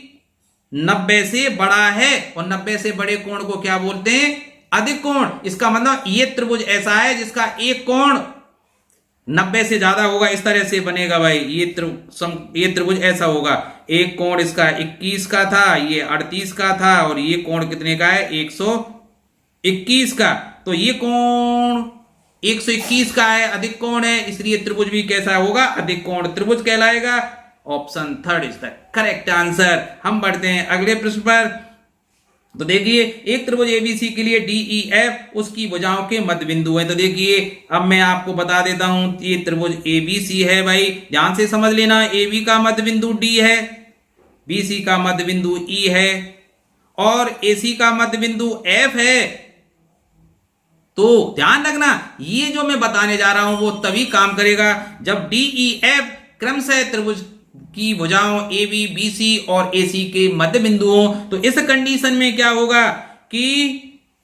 90 से बड़ा है, और 90 से बड़े कोण को क्या बोलते हैं, अधिक कोण। इसका मतलब ये त्रिभुज ऐसा है जिसका एक कोण 90 से ज्यादा होगा, इस तरह से बनेगा भाई। ये त्रिभुज ऐसा होगा, एक कोण इसका 21 का था, ये 38 का था, और ये कोण कितने का है 121 का। तो ये कोण 121 का है, अधिक कोण है, इसलिए त्रिभुज भी कैसा होगा, अधिक कोण त्रिभुज कहलाएगा। Option third is the correct answer. हम बढ़ते हैं अगले प्रश्न पर। तो देखिए एक त्रिभुज एबीसी के लिए DEF उसकी भुजाओं के मध्य बिंदु है। तो देखिए अब मैं आपको बता देता हूं, ये त्रिभुज एबीसी है भाई, ध्यान से समझ लेना। AB का मध्य बिंदु D है, BC का मध्य बिंदु E है, और AC का मध्य बिंदु F है। तो ध्यान रखना, ये जो मैं बताने जा रहा हूं वो तभी काम करेगा जब DEF क्रमशः त्रिभुज की भुजाओं AB, BC और AC के मध्य बिंदु हो। तो इस कंडीशन में क्या होगा कि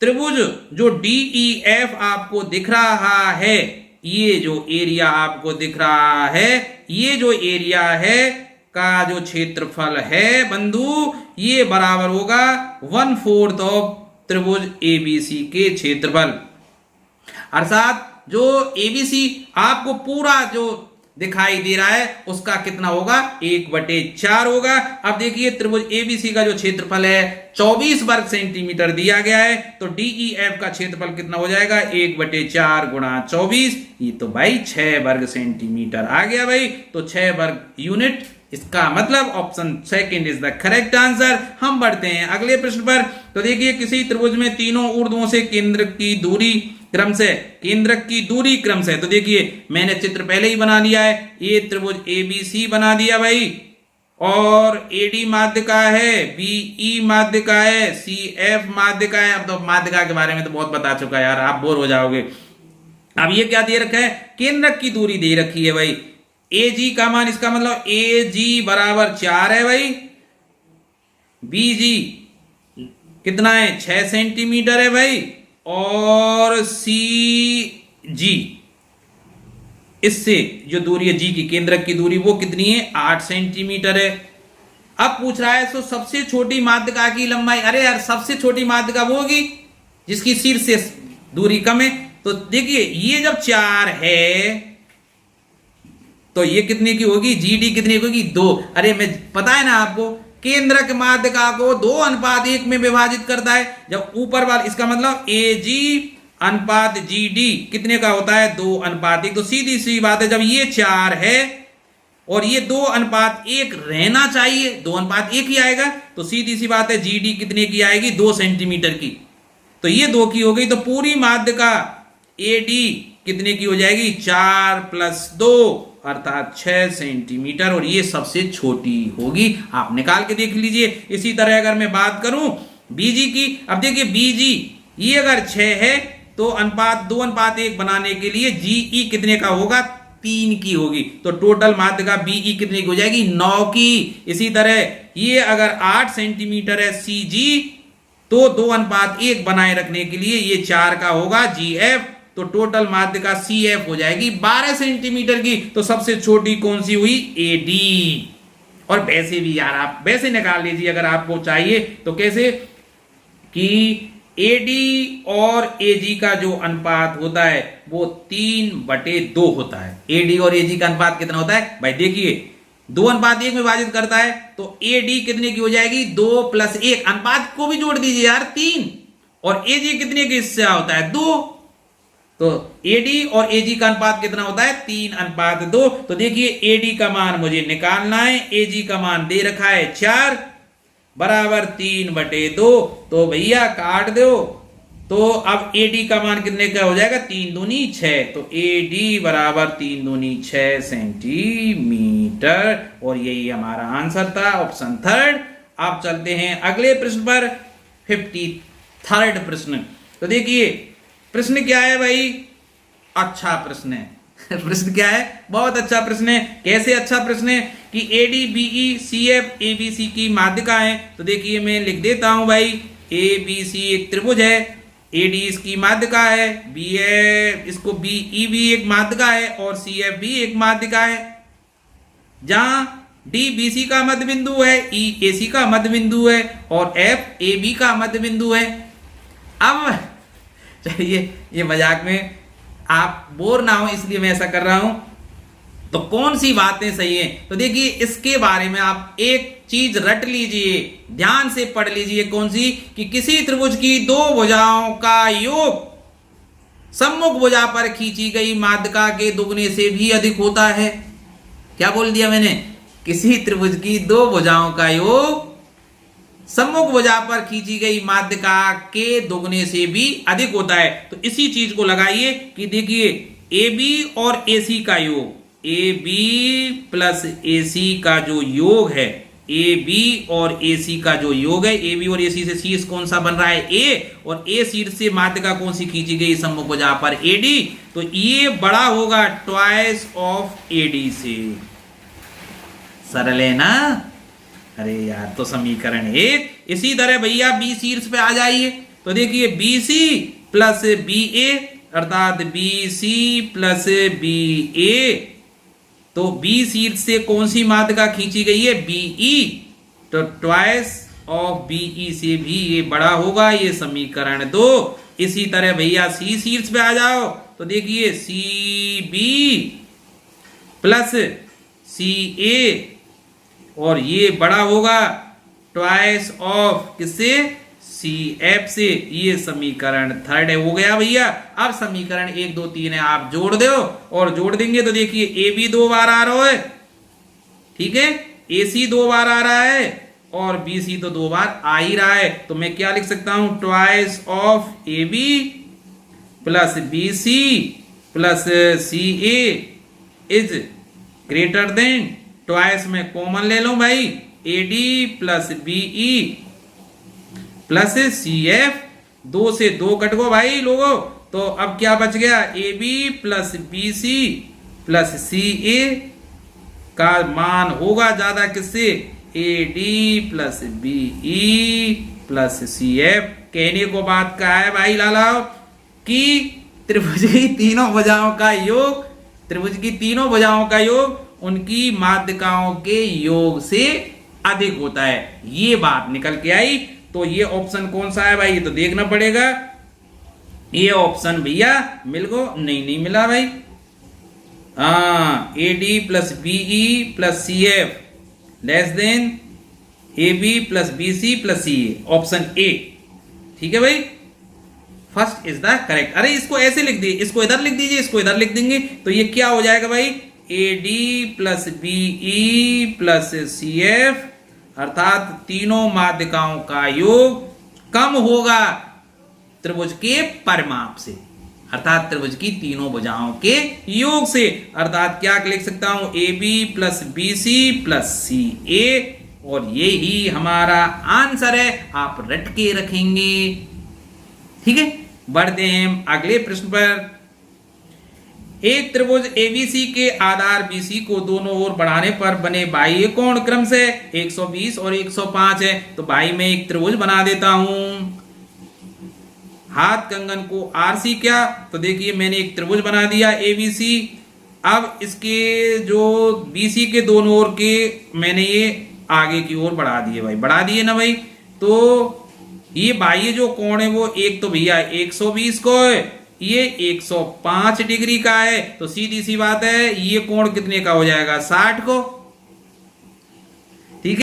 त्रिभुज जो DEF आपको दिख रहा है, ये जो एरिया आपको दिख रहा है, ये जो एरिया है का जो क्षेत्रफल है बंधु, ये बराबर होगा 1/4 ऑफ त्रिभुज ABC के क्षेत्रफल। अर्थात जो ABC आपको पूरा जो दिखाई दे रहा है उसका कितना होगा 1/4 होगा। अब देखिए त्रिभुज ABC का जो क्षेत्रफल है 24 वर्ग सेंटीमीटर दिया गया है, तो DEF का क्षेत्रफल कितना हो जाएगा 1/4 गुणा 24, ये तो भाई 6 वर्ग सेंटीमीटर आ गया भाई, तो 6 वर्ग यूनिट। इसका मतलब option second is the correct answer. हम बढ़ते हैं अगले प्रश्न पर। तो देखिए किसी त्रिभुज में तीनों ऊर्ध्वों से केंद्रक की दूरी क्रम से, तो देखिए मैंने चित्र पहले ही बना लिया है, ये त्रिभुज ABC बना दिया भाई, और AD माध्य का है, BE माध्य का है, CF माध्य का है। अब तो माध्यिका के बारे में तो बहुत बता चुका है यार, आप बोर हो जाओगे। अब ये क्या दे रखा है, केंद्रक की दूरी दे रखी है भाई, AG का मान, इसका मतलब AG बराबर 4 है भाई, BG कितना है 6 सेंटीमीटर है भाई, और CG इससे जो दूरी है G की केंद्रक की दूरी वो कितनी है 8 सेंटीमीटर है। अब पूछ रहा है सो सबसे छोटी माध्यिका की लंबाई, अरे यार सबसे छोटी माध्यिका वो होगी जिसकी शीर्ष से दूरी कम है। तो देखिए ये जब 4 है तो ये कितने की होगी, GD कितने की होगी 2। अरे मैं पता है ना आपको, केंद्रक माध्यिका को 2:1 में विभाजित करता है। जब ऊपर वाला, इसका मतलब AG अनुपात GD कितने का होता है 2:1। तो सीधी सी बात है, जब ये 4 है और ये 2:1 रहना चाहिए, 2:1 ही आएगा। तो सीधी सी बात है GD कितने की आएगी 2 सेंटीमीटर की। तो ये 2 की हो गई। तो पूरी माध्यिका AD कितने की हो जाएगी 4 + 2 अर्थात 6 सेंटीमीटर, और ये सबसे छोटी होगी। आप निकाल के देख लीजिए। इसी तरह अगर मैं बात करूं BG की, अब देखिए BG ये अगर 6 है तो 2:1 बनाने के लिए GE कितने का होगा 3 की होगी। तो टोटल माध्यिका BE कितने की हो जाएगी 9 की। इसी तरह ये अगर 8 सेंटीमीटर है CG, तो 2:1 बनाए रखने के लिए ये 4 का होगा GF। तो टोटल माध्यिका CF हो जाएगी 12 सेंटीमीटर की। तो सबसे छोटी कौन सी हुई AD। और वैसे भी यार आप वैसे निकाल लीजिए अगर आपको चाहिए तो, कैसे कि AD और AG का जो अनुपात होता है वो 3/2 होता है। AD और AG का अनुपात कितना होता है भाई, देखिए 2:1 में विभाजित करता है। तो AD कितने की हो जाएगी 2 + 1, अनुपात को भी जोड़ दीजिए यार 3, और AG कितने के हिस्सा होता है 2। तो AD और AG का अनुपात कितना होता है 3:2। तो देखिए AD का मान मुझे निकालना है, AG का मान दे रखा है 4 बराबर 3/2। तो भैया काट दो। तो अब AD का मान कितने का हो जाएगा 3 दूनी 6। तो AD बराबर 3 दूनी 6 सेंटीमीटर, और यही हमारा आंसर था, ऑप्शन 3। अब चलते हैं अगले प्रश्न पर, 53rd प्रश्न। तो देखिए प्रश्न क्या है भाई, अच्छा प्रश्न है प्रश्न क्या है, बहुत अच्छा प्रश्न है। कैसे अच्छा प्रश्न है कि AD BE CF ABC की माध्यिका है। तो देखिए मैं लिख देता हूं भाई, ABC एक त्रिभुज है, AD इसकी माध्यिका है, इसको BE भी एक माध्यिका है, और CF भी एक माध्यिका है। जहां D BC का मध्य बिंदु है, E AC का मध्य बिंदु है, और F AB का मध्य बिंदु है। अब चलिए ये मजाक में आप बोर ना हो इसलिए मैं ऐसा कर रहा हूं। तो कौन सी बातें सही हैं, तो देखिए इसके बारे में आप एक चीज रट लीजिए, ध्यान से पढ़ लीजिए। कौन सी, कि किसी त्रिभुज की 2 भुजाओं का योग सम्मुख भुजा पर खींची गई माध्यिका के दुगने से भी अधिक होता है। क्या बोल दिया मैंने, किसी त्रिभुज की 2 भुजाओं का योग सम्मुख भुजा पर खींची गई माध्यिका के दुगने से भी अधिक होता है। तो इसी चीज को लगाइए कि देखिए AB और AC का योग, AB + AC का जो योग है, AB और AC का जो योग है, AB और AC से शीर्ष कौन सा बन रहा है A, और A शीर्ष से माध्यिका कौन सी खींची गई सम्मुख भुजा पर AD। तो ये बड़ा होगा ट्वाइस ऑफ AD से। सरल है ना, अरे यार। तो समीकरण 1। इसी तरह भैया B शीर्ष पे आ जाइए। तो देखिए BC + BA अर्थात BC + BA। तो B शीर्ष से कौन सी माध्यिका खींची गई है BE। तो ट्वाइस ऑफ BE से भी ये बड़ा होगा, ये समीकरण 2। इसी तरह भैया C शीर्ष पे आ जाओ। तो देखिए CB + CA, और ये बड़ा होगा ट्वाइस ऑफ किससे CF से। ये समीकरण 3 हो गया भैया। अब समीकरण 1 2 3 है, आप जोड़ दो, और जोड़ देंगे तो देखिए AB 2 बार आ रहा है, ठीक है, AC 2 बार आ रहा है, और BC तो 2 बार आ ही रहा है। तो मैं क्या लिख सकता हूं, twice of AB + BC + CA is greater than, twice में कॉमन ले लो भाई, AD + BE + CF। 2 से 2 कट गो भाई लोगों। तो अब क्या बच गया, AB + BC + CA का मान होगा ज्यादा किससे, AD + BE + CF। कहने को बात का है भाई लाला कि त्रिभुज की तीनों भुजाओं का योग, त्रिभुज की तीनों भुजाओं का योग उनकी माध्यिकाओं के योग से अधिक होता है, ये बात निकल के आई। तो ये ऑप्शन कौन सा है भाई, ये तो देखना पड़ेगा। ये ऑप्शन भैया मिल गो, नहीं मिला भाई। हाँ, AD plus BE plus CF less than AB plus BC plus CA, option A। ठीक है भाई, फर्स्ट इज द करेक्ट। अरे इसको ऐसे लिख दीजिए, इसको इधर लिख दीजिए, इसको इधर लिख देंगे तो ये क्या हो जाएगा भाई, AD plus BE plus CF, अर्थात तीनों माध्यिकाओं का योग कम होगा त्रिभुज के परिमाप से, अर्थात त्रिभुज की तीनों भुजाओं के योग से। अर्थात क्या लिख सकता हूं, AB plus BC plus CA, और ये ही हमारा आंसर है, आप रट के रखेंगे। ठीक है, बढ़ते हैं अगले प्रश्न पर। एक त्रिभुज ABC के आधार BC को दोनों ओर बढ़ाने पर बने बाह्य कोण क्रम से 120 और 105 है। तो भाई मैं एक त्रिभुज बना देता हूं, हाथ कंगन को RC क्या, तो देखिए मैंने एक त्रिभुज बना दिया ABC। अब इसके जो BC के दोनों ओर के मैंने ये आगे की ओर बढ़ा दिए भाई, बढ़ा दिए ना भाई। तो ये बाह्य जो कोण है वो एक तो भैया 120 को है, ये 105 डिग्री का है। तो सीधी सी बात है, ये कोण कितने का हो जाएगा, 60 को। ठीक है,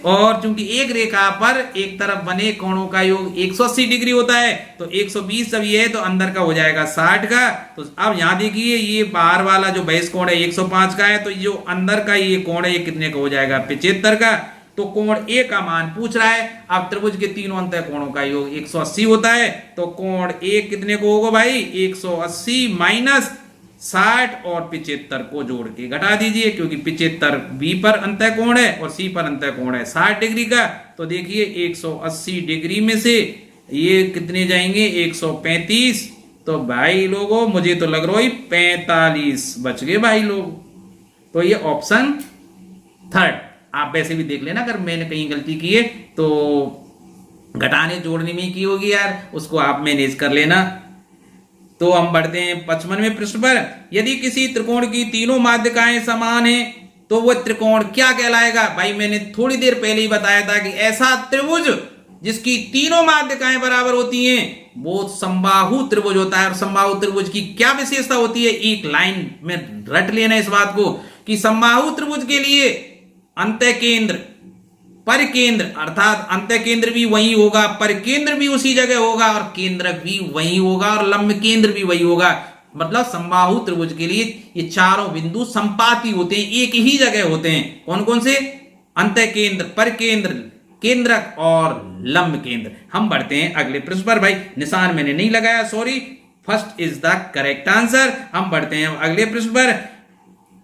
और चूंकि एक रेखा पर एक तरफ बने कोणों का योग 180 डिग्री होता है, तो 120 जब ये है तो अंदर का हो जाएगा 60 का। तो अब यहां देखिए, ये बाहर वाला जो बहिष कोण है 105 का है, तो जो अंदर का ये कोण है ये कितने का हो जाएगा, 75 का। तो कोण A का मान पूछ रहा है। अब त्रिभुज के तीनों अंतः कोणों का योग 180 होता है, तो कोण A कितने को होगा भाई, 180 माइनस 60 और 75 को जोड़ के घटा दीजिए, क्योंकि 75 B पर अंतः कोण है और C पर अंतः कोण है 60 डिग्री का। तो देखिए 180 डिग्री में से ये कितने जाएंगे, 135। तो भाई लोगों मुझे तो लग रहा है 45 बच गए भाई लोग। तो ये ऑप्शन थर्ड। आप वैसे भी देख लेना, अगर मैंने कहीं गलती की है तो घटाने जोड़ने में की होगी यार, उसको आप मैनेज कर लेना। तो हम बढ़ते हैं 55वें प्रश्न पर। यदि किसी त्रिकोण की तीनों माध्यिकाएं समान हैं तो वह त्रिकोण क्या कहलाएगा। भाई मैंने थोड़ी देर पहले ही बताया था कि ऐसा त्रिभुज जिसकी तीनों माध्यिकाएं बराबर होती हैं वो समबाहु त्रिभुज होता है। और समबाहु त्रिभुज की क्या विशेषता होती है, एक लाइन में रट लेना इस बात को कि समबाहु त्रिभुज के लिए अंतः केंद्र परिकेंद्र, अर्थात अंतः केंद्र भी वही होगा, परिकेंद्र भी उसी जगह होगा, और केंद्र भी वही होगा, और लंब केंद्र भी वही होगा। मतलब समबाहु त्रिभुज के लिए ये चारों बिंदु संपाती होते हैं, एक ही जगह होते हैं। कौन कौन से, अंतः केंद्र, परिकेंद्र, केंद्रक और लंब केंद्र। हम बढ़ते हैं अगले प्रश्न पर। भाई निशान मैंने नहीं लगाया, sorry, first is the correct answer. हम बढ़ते हैं अगले प्रश्न पर।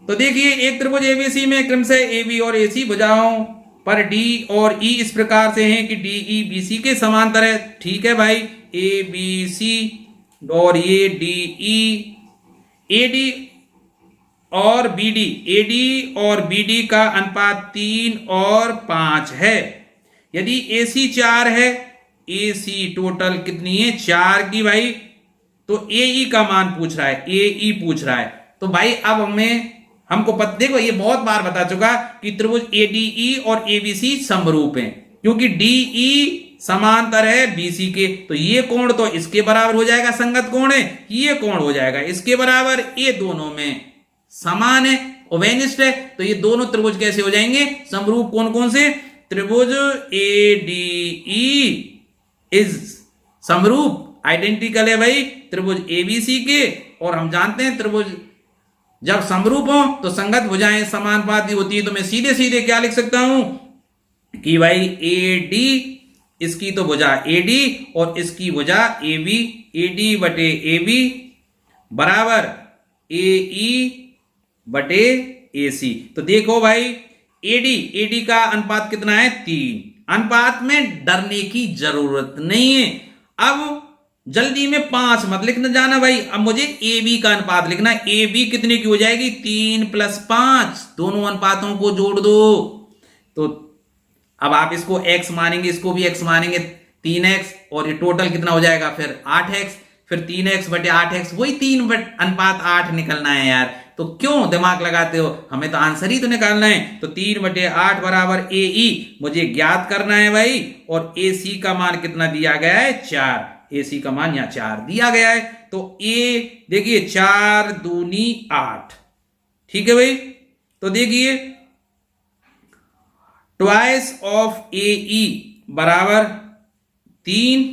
तो देखिए एक त्रिभुज ABC में क्रमशः AB और AC भुजाओं पर D और E इस प्रकार से हैं कि DE BC के समांतर है। ठीक है भाई, ABC और ये DE, AD और BD, AD और BD का अनुपात 3 और 5 है। यदि AC 4 है, AC टोटल कितनी है, 4 की भाई, तो AE का मान पूछ रहा है, AE पूछ रहा है। तो भाई अब हमको पता, देखो ये बहुत बार बता चुका कि त्रिभुज ADE और ABC समरूप हैं, क्योंकि DE समांतर है BC के, तो ये कोण तो इसके बराबर हो जाएगा, संगत कोण है, ये कोण हो जाएगा इसके बराबर, ये दोनों में समान है, ओवेनिस्ट है। तो ये दोनों त्रिभुज कैसे हो जाएंगे, समरूप। कौन कौन से, त्रिभुज ADE इज समरूप, आइडेंटिकल है भाई त्रिभुज ABC के। और हम जानते हैं त्रिभुज जब समरूप हो तो संगत भुजाएं समानुपाती होती है। तो मैं सीधे सीधे क्या लिख सकता हूं कि भाई AD, इसकी तो भुजा AD और इसकी भुजा AB, AD बटे AB बराबर AE बटे AC। तो देखो भाई AD का अनुपात कितना है, 3। अनुपात में डरने की जरूरत नहीं है। अब जल्दी में 5 मत लिखना जाना भाई, अब मुझे AB का अनुपात लिखना। AB कितने की हो जाएगी, 3 + 5, दोनों अनुपातों को जोड़ दो। तो अब आप इसको x मानेंगे, इसको भी x मानेंगे, 3x, और ये टोटल कितना हो जाएगा फिर 8x, फिर 3x बटे 8x, वही 3 अनुपात 8 निकलना है यार। तो क्यों दिमाग लगाते हो, हमें तो आंसर ही तो निकालना है। तो 3/8 बराबर ए ई मुझे ज्ञात करना है भाई, और ए सी का मान कितना दिया गया है 4, ए सी का मान यहाँ 4 दिया गया है। तो ए देखिए 4 दूनी 8, ठीक है भाई। तो देखिए ट्वाइस ऑफ ए ई बराबर 3,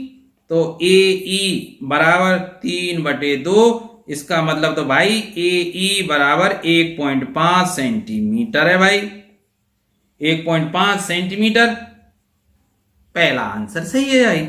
तो ए ई बराबर 3/2, इसका मतलब तो भाई ए ई बराबर 1.5 सेंटीमीटर है भाई, 1.5 सेंटीमीटर। पहला आंसर सही है भाई।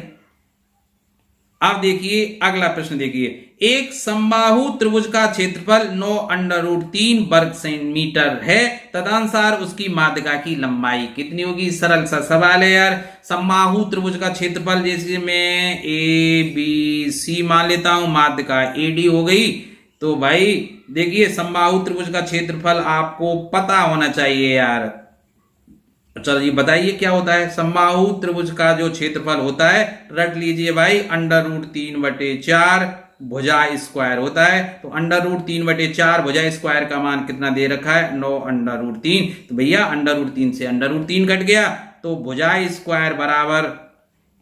अब देखिए अगला प्रश्न देखिए, एक समबाहु त्रिभुज का क्षेत्रफल 9√3 वर्ग सेंटीमीटर है, तदनुसार उसकी माध्यिका की लंबाई कितनी होगी। सरल सा सवाल है यार। समबाहु त्रिभुज का क्षेत्रफल, जैसे मैं ए बी सी मान लेता हूं, माध्यिका ए डी हो गई। तो भाई देखिए समबाहु त्रिभुज का क्षेत्रफल आपको पता होना चाहिए यार। चलो ये बताइए क्या होता है। समबाहु त्रिभुज का जो क्षेत्रफल होता है, रट लीजिए भाई, √3/4 भुजा स्क्वायर होता है। तो √3/4 भुजा स्क्वायर का मान कितना दे रखा है 9√3। तो भैया √3 से √3 कट गया, तो भुजा स्क्वायर बराबर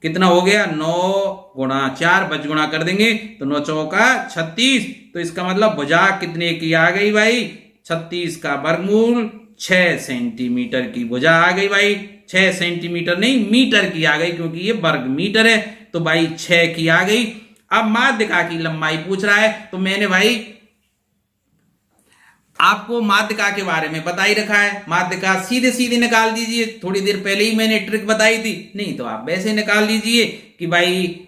कितना हो गया 9 गुणा 4, बच गुणा कर देंगे तो 9 चौका 36। तो इसका मतलब भुजा कितने की आ गई भाई 36 का वर्गमूल 6 सेंटीमीटर की भुजा आ गई भाई। 6 सेंटीमीटर नहीं मीटर की आ गई, क्योंकि ये वर्ग मीटर है। तो भाई 6 की आ गई। अब माध्यिका की लंबाई पूछ रहा है, तो मैंने भाई आपको माध्यिका के बारे में बता ही रखा है। माध्यिका सीधे सीधे निकाल दीजिए, थोड़ी देर पहले ही मैंने ट्रिक बताई थी, नहीं तो आप वैसे निकाल लीजिए कि भाई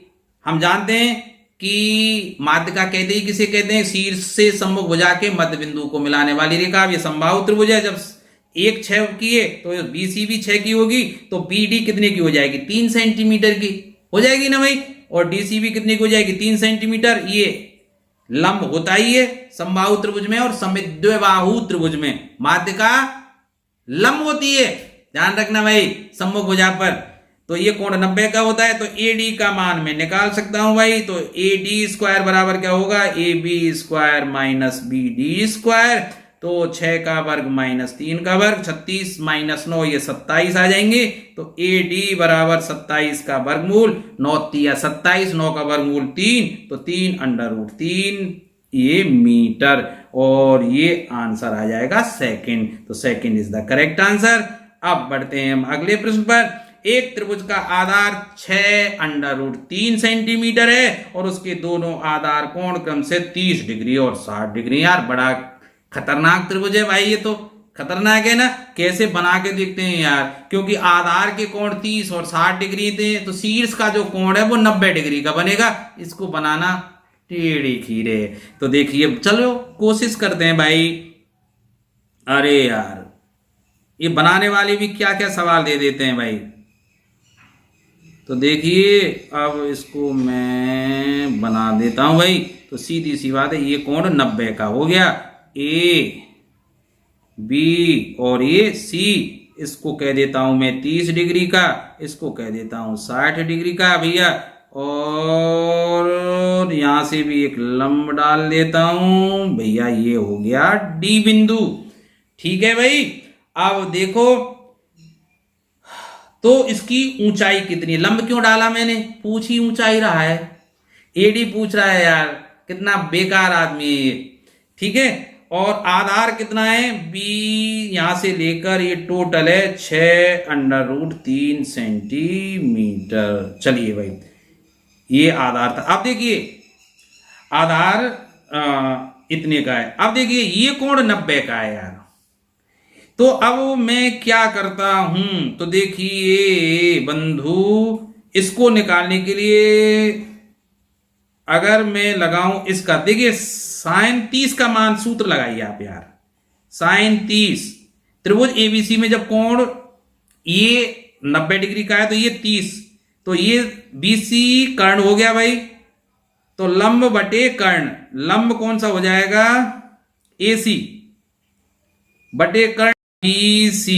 हम जानते हैं कि माध्यिका कहते ही किसे कहते हैं, शीर्ष से सम्मुख भुजा के मध्य बिंदु को मिलाने वाली रेखा। ये समबाहु त्रिभुज है, जब एक 6 की है तो BC भी 6 की होगी, तो BD कितने की हो जाएगी 3 सेंटीमीटर की हो जाएगी ना भाई, और DC भी कितने की हो जाएगी 3 सेंटीमीटर। ये लंब होता ही है समबाहु त्रिभुज में, और समद्विबाहु त्रिभुज में माध्यिका लंब होती है, ध्यान रखना भाई सम्मुख भुजा पर। तो ये कोण 90 का होता है। तो AD का मान मैं निकाल सकता हूं भाई। तो AD स्क्वायर बराबर क्या होगा AB square minus BD square. तो 6 का वर्ग माइनस 3 का वर्ग, 36 माइनस 9 ये 27 आ जाएंगे। तो AD बराबर 27 का वर्गमूल, 9 तिया 27, 9 का वर्गमूल 3, तो 3/3 ये मीटर, और ये आंसर आ जाएगा सेकंड। तो second is the correct answer. अब बढ़ते हैं हम अगले प्रश्न पर। एक त्रिभुज का आधार 6√3 सेंटीमीटर है, और उसके दोनों आधार कोण क्रम से 30 डिग्री और 60 डिग्री। यार बड़ा खतरनाक त्रिभुज है भाई, ये तो खतरनाक है ना। कैसे बना के देखते हैं यार, क्योंकि आधार के कोण 30 और 60 डिग्री थे, तो शीर्ष का जो कोण है वो 90 डिग्री का बनेगा। इसको बनाना टेढ़ी खीरे। तो देखिए चलो कोशिश करते हैं भाई। अरे यार ये बनाने वाले भी क्या क्या सवाल दे देते हैं भाई। तो देखिए अब इसको मैं बना देता हूं भाई। तो सीधी सी बात है, ये कोण 90 का हो गया, A B और ये C, इसको कह देता हूं मैं 30 डिग्री का, इसको कह देता हूं 60 डिग्री का भैया, और यहां से भी एक लंब डाल देता हूं भैया, ये हो गया D बिंदु। ठीक है भाई। अब देखो तो इसकी ऊंचाई कितनी, लंब क्यों डाला मैंने, पूछ ही ऊंचाई रहा है, AD पूछ रहा है यार, कितना बेकार आदमी है ये। ठीक है, और आधार कितना है B, यहां से लेकर ये टोटल है 6√3 सेंटीमीटर। चलिए भाई ये आधार था। अब देखिए आधार इतने का है। अब देखिए ये कोण 90 का है यार। तो अब मैं क्या करता हूं, तो देखिए बंधु, इसको निकालने के लिए अगर मैं लगाऊं इसका, देखिए sin 30 का मान, सूत्र लगाइए आप यार, sin 30 त्रिभुज ABC में जब कोण ये 90 डिग्री का है तो ये 30, तो ये BC कर्ण हो गया भाई। तो लंब बटे कर्ण, लंब कौन सा हो जाएगा AC बटे कर्ण BC।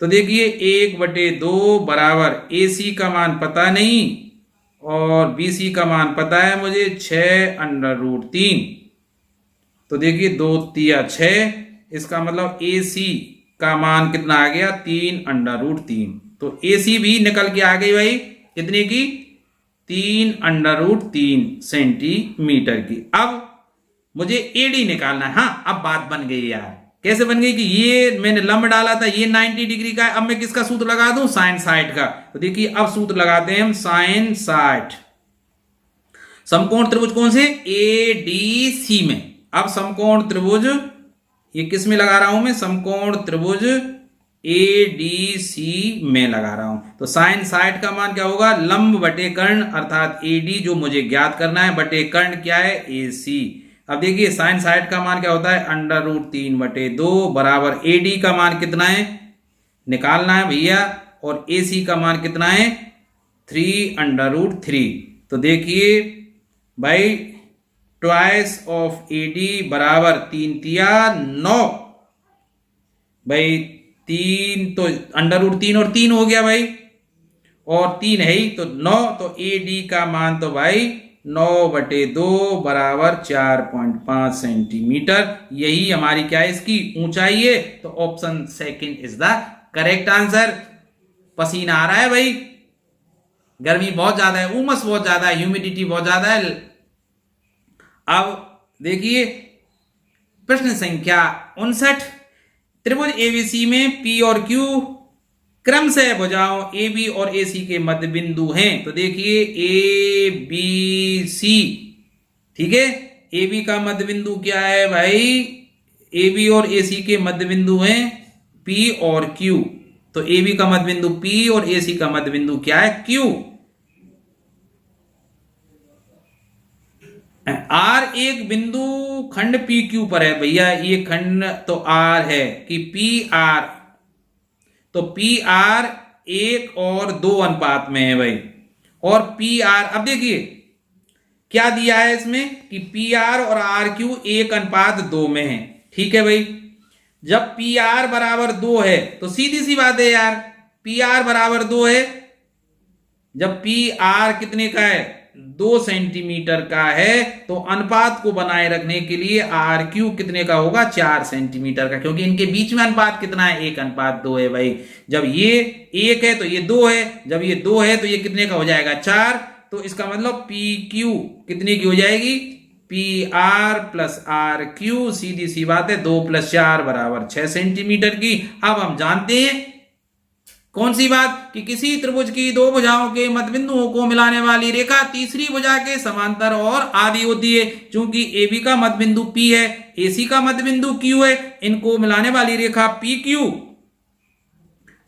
तो देखिए 1/2 बराबर AC का मान पता नहीं और BC का मान पता है मुझे 6√3। तो देखिए 2 तिया 6, इसका मतलब AC का मान कितना आ गया 3√3। तो AC भी निकल के आ गई भाई कितने की 3√3 सेंटीमीटर की। अब मुझे AD निकालना है। हाँ अब बात बन गई यार, कैसे बन गई कि ये मैंने लंब डाला था, ये 90 डिग्री का है, अब मैं किसका सूत्र लगा दूं sin 60 का। तो देखिए अब सूत्र लगाते हैं हम sin 60। समकोण त्रिभुज कौन से ADC में। अब समकोण त्रिभुज ये किस में लगा रहा हूं मैं, समकोण त्रिभुज ADC में लगा रहा हूं। तो sin 60 का मान क्या होगा, लंब बटे कर्ण अर्थात AD जो मुझे ज्ञात करना है बटे कर्ण क्या है AC। अब देखिए sin 60 का मान क्या होता है √3/2 बराबर AD का मान कितना है निकालना है भैया, और AC का मान कितना है 3√3। तो देखिए भाई ट्वाइस ऑफ AD बराबर 3 तिया 9 भाई, 3 तो √3 और 3 हो गया भाई, और 3 है ही तो 9। तो AD का मान तो भाई 9/2 बराबर 4.5 सेंटीमीटर। यही हमारी क्या है इसकी ऊंचाई है। तो option second is the correct answer. पसीना आ रहा है भाई, गर्मी बहुत ज्यादा है, उमस बहुत ज्यादा है, ह्यूमिडिटी बहुत ज्यादा है। अब देखिए प्रश्न संख्या 59, त्रिभुज ABC में P और Q क्रमशः भुजाओं AB और AC के मध्य बिंदु हैं। तो देखिए ABC, ठीक है, AB का मध्य बिंदु क्या है भाई, AB और AC के मध्य बिंदु हैं P और Q। तो AB का मध्य बिंदु P और AC का मध्य बिंदु क्या है Q। R एक बिंदु खंड PQ पर है भैया, ये खंड तो R है कि PR, तो PR 1 और 2 अनुपात में है भाई, और PR अब देखिए क्या दिया है इसमें कि PR और RQ 1:2 में है। ठीक है भाई, जब PR बराबर 2 है तो सीधी सी बात है यार, PR बराबर 2 है, जब PR कितने का है 2 सेंटीमीटर का है, तो अनुपात को बनाए रखने के लिए RQ कितने का होगा 4 सेंटीमीटर का, क्योंकि इनके बीच में अनुपात कितना है 1:2 है भाई। जब ये 1 है तो ये 2 है, जब ये 2 है तो ये कितने का हो जाएगा 4। तो इसका मतलब PQ कितने की हो जाएगी PR प्लस RQ, सीधी सी बात है 2 + 4 बराबर 6 सेंटीमीटर की। अब हम जानते हैं कौन सी बात कि किसी त्रिभुज की दो भुजाओं के मध्य बिंदुओं को मिलाने वाली रेखा तीसरी भुजा के समांतर और आधी होती है। चूंकि AB का मध्य बिंदु P है, AC का मध्य बिंदु Q है, इनको मिलाने वाली रेखा PQ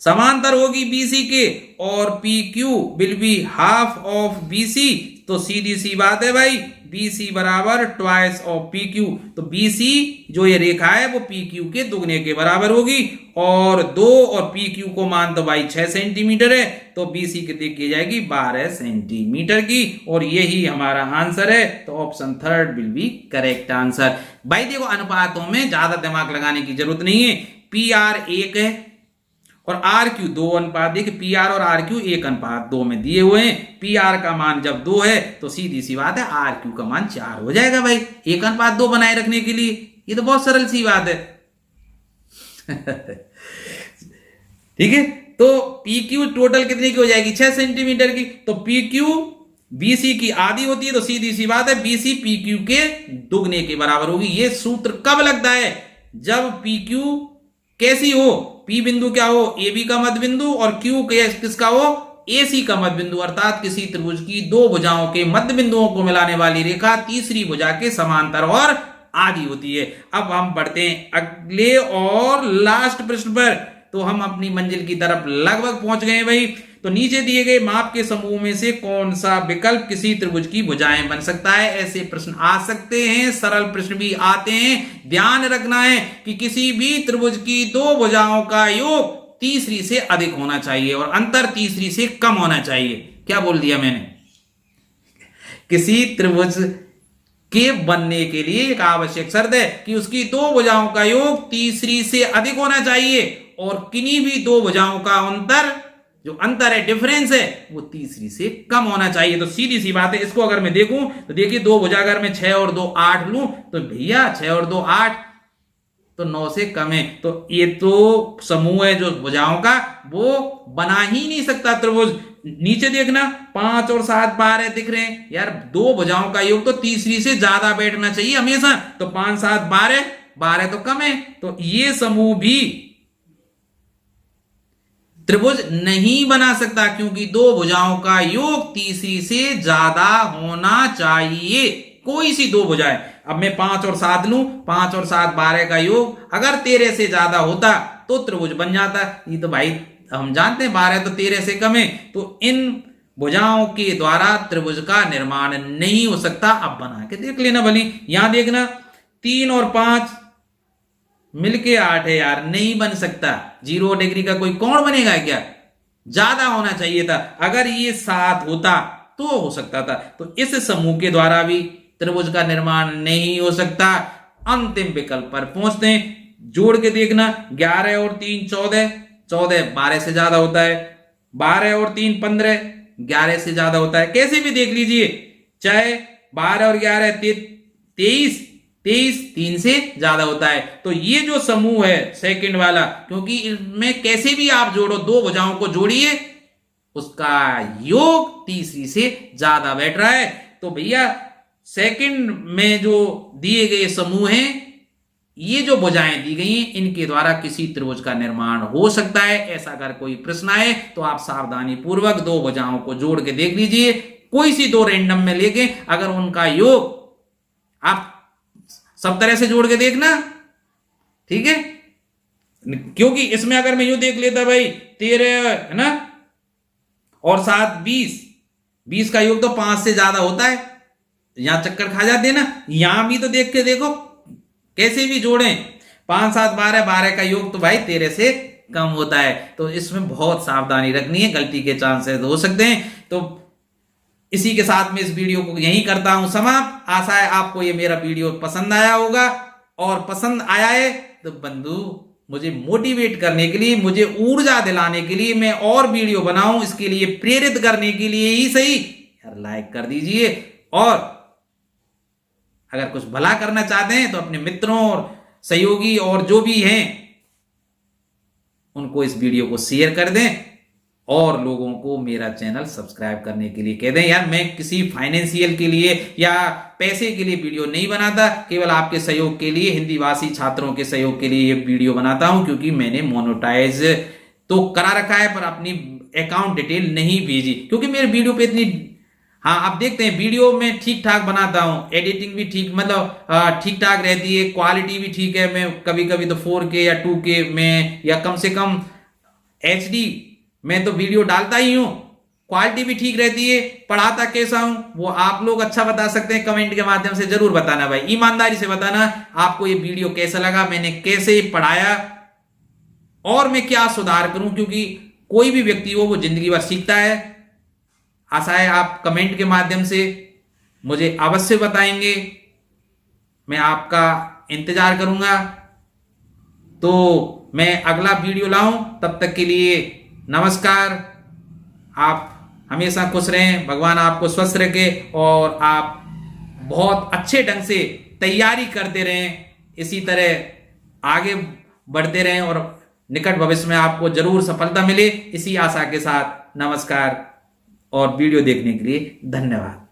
समांतर होगी BC के, और PQ will be half of BC। तो सीधी सी बात है भाई BC बराबर ट्वाइस ऑफ PQ। तो BC जो ये रेखा है वो PQ के दुगने के बराबर होगी, और 2 और PQ को मान तो भाई 6 सेंटीमीटर है, तो BC कितनी की जाएगी 12 सेंटीमीटर की, और यही हमारा आंसर है। तो option third will be correct answer. भाई देखो अनुपातों में ज्यादा दिमाग लगाने की जरूरत नहीं है। PR 1 है और RQ 2 अनुपात, देखिए PR और RQ 1:2 में दिए हुए हैं। PR का मान जब 2 है तो सीधी सी बात है RQ का मान 4 हो जाएगा भाई, 1:2 बनाए रखने के लिए। ये तो बहुत सरल सी बात है। ठीक है, तो PQ टोटल कितने की हो जाएगी 6 सेंटीमीटर की। तो PQ BC की आधी होती है, तो सीधी सी बात है BC PQ के दुगने के बराबर होगी। ये सूत्र कब लगता है, जब PQ कैसी हो, P बिंदु क्या हो AB का मध्य बिंदु, और Q किसका हो AC का मध्य बिंदु, अर्थात किसी त्रिभुज की दो भुजाओं के मध्य बिंदुओं को मिलाने वाली रेखा तीसरी भुजा के समांतर और आधी होती है। अब हम बढ़ते हैं अगले और लास्ट प्रश्न पर। तो हम अपनी मंजिल की तरफ लगभग पहुंच गए भाई। तो नीचे दिए गए माप के समूह में से कौन सा विकल्प किसी त्रिभुज की भुजाएं बन सकता है। ऐसे प्रश्न आ सकते हैं, सरल प्रश्न भी आते हैं। ध्यान रखना है कि किसी भी त्रिभुज की दो भुजाओं का योग तीसरी से अधिक होना चाहिए और अंतर तीसरी से कम होना चाहिए। क्या बोल दिया मैंने, किसी त्रिभुज के बनने के लिए एक आवश्यक शर्त है कि उसकी दो भुजाओं का योग तीसरी से अधिक होना चाहिए और किन्हीं भी दो भुजाओं का अंतर जो अंतर है, डिफरेंस है, वो तीसरी से कम होना चाहिए। तो सीधी सी बात है। इसको अगर मैं देखूं तो देखिए, 2 भुजा अगर मैं 6 और 2 8 लूं तो भैया 6 और 2 8, तो 9 से कम है। तो ये तो समूह है जो भुजाओं का, वो बना ही नहीं सकता त्रिभुज। नीचे देखना 5 और 7 12 दिख रहे हैं यार, 2 भुजाओं का योग तो तीसरी से ज्यादा बैठना चाहिए हमेशा। तो 5 7 12, 12 तो कम है, तो ये समूह भी त्रिभुज नहीं बना सकता, क्योंकि 2 भुजाओं का योग तीसरी से ज्यादा होना चाहिए। कोई सी 2 भुजाएं, अब मैं 5 और 7 लूं, 5 और 7 12 का योग अगर 13 से ज्यादा होता तो त्रिभुज बन जाता। ये तो भाई हम जानते हैं 12 तो 13 से कम है, तो इन भुजाओं के द्वारा त्रिभुज का निर्माण नहीं हो सकता। अब बना के देख लेना भली। यहां देखना 3 और 5 मिलके 8 है यार, नहीं बन सकता। 0 डिग्री का कोई कोण बनेगा क्या? ज्यादा होना चाहिए था। अगर ये 7 होता तो हो सकता था। तो इस समूह के द्वारा भी त्रिभुज का निर्माण नहीं हो सकता। अंतिम विकल्प पर पहुंचते हैं। जोड़ के देखना 11 और 3 14, 14 12 से ज्यादा होता है। 12 और 3 15, 11 से ज्यादा होता है। कैसे भी देख लीजिए, चाहे 12 और 11 23, 23 3 से ज्यादा होता है। तो ये जो समूह है सेकंड वाला, क्योंकि इसमें कैसे भी आप जोड़ो, 2 भुजाओं को जोड़िए, उसका योग तीसरी से ज्यादा बैठ रहा है। तो भैया सेकंड में जो दिए गए समूह हैं, ये जो भुजाएं दी गई हैं, इनके द्वारा किसी त्रिभुज का निर्माण हो सकता है। ऐसा अगर कोई प्रश्न आए तो आप सावधानी पूर्वक 2 भुजाओं को जोड़ के देख लीजिए, कोई सी 2 रैंडम में लेके, अगर उनका योग आप सब तरह से जोड़ के देखना, ठीक है। क्योंकि इसमें अगर मैं यूं देख लेता भाई 13 है ना, और 7 20, 20 का योग तो 5 से ज्यादा होता है, यहां चक्कर खा जाते ना। यहां भी तो देख के देखो, कैसे भी जोड़ें 5 7 12, 12 का योग तो भाई 13 से कम होता है। तो इसमें बहुत सावधानी रखनी है, गलती के चांसेस हो सकते हैं। तो इसी के साथ में इस वीडियो को यहीं करता हूं समाप्त। आशा है आपको ये मेरा वीडियो पसंद आया होगा, और पसंद आया है तो बंधु मुझे मोटिवेट करने के लिए, मुझे ऊर्जा दिलाने के लिए, मैं और वीडियो बनाऊं, इसके लिए प्रेरित करने के लिए ही सही यार लाइक कर दीजिए। और अगर कुछ भला करना चाहते हैं तो अपने मित्रों और सहयोगी और जो भी हैं उनको इस वीडियो को शेयर कर दें, और लोगों को मेरा चैनल सब्सक्राइब करने के लिए कह दें। यार मैं किसी फाइनेंशियल के लिए या पैसे के लिए वीडियो नहीं बनाता, केवल आपके सहयोग के लिए, हिंदी भाषी छात्रों के सहयोग के लिए ये वीडियो बनाता हूं। क्योंकि मैंने मोनेटाइज तो करा रखा है, पर अपनी अकाउंट डिटेल नहीं भेजी, क्योंकि मेरे वीडियो पे इतनी, हाँ आप देखते हैं वीडियो में ठीक ठाक बनाता हूं, एडिटिंग भी ठीक, मतलब ठीक ठाक रहती है, क्वालिटी भी ठीक है। मैं कभी कभी तो 4K या 2K में, या कम से कम HD मैं तो वीडियो डालता ही हूं, क्वालिटी भी ठीक रहती है। पढ़ाता कैसा हूं वो आप लोग अच्छा बता सकते हैं, कमेंट के माध्यम से जरूर बताना भाई, ईमानदारी से बताना आपको ये वीडियो कैसा लगा, मैंने कैसे पढ़ाया, और मैं क्या सुधार करूं। क्योंकि कोई भी व्यक्ति हो वो जिंदगी भर सीखता है। आशा है आप कमेंट के माध्यम से मुझे अवश्य बताएंगे, मैं आपका इंतजार करूंगा। तो मैं अगला वीडियो लाऊं, तब तक के लिए नमस्कार। आप हमेशा खुश रहें, भगवान आपको स्वस्थ रखे, और आप बहुत अच्छे ढंग से तैयारी करते रहें, इसी तरह आगे बढ़ते रहें, और निकट भविष्य में आपको जरूर सफलता मिले। इसी आशा के साथ नमस्कार, और वीडियो देखने के लिए धन्यवाद।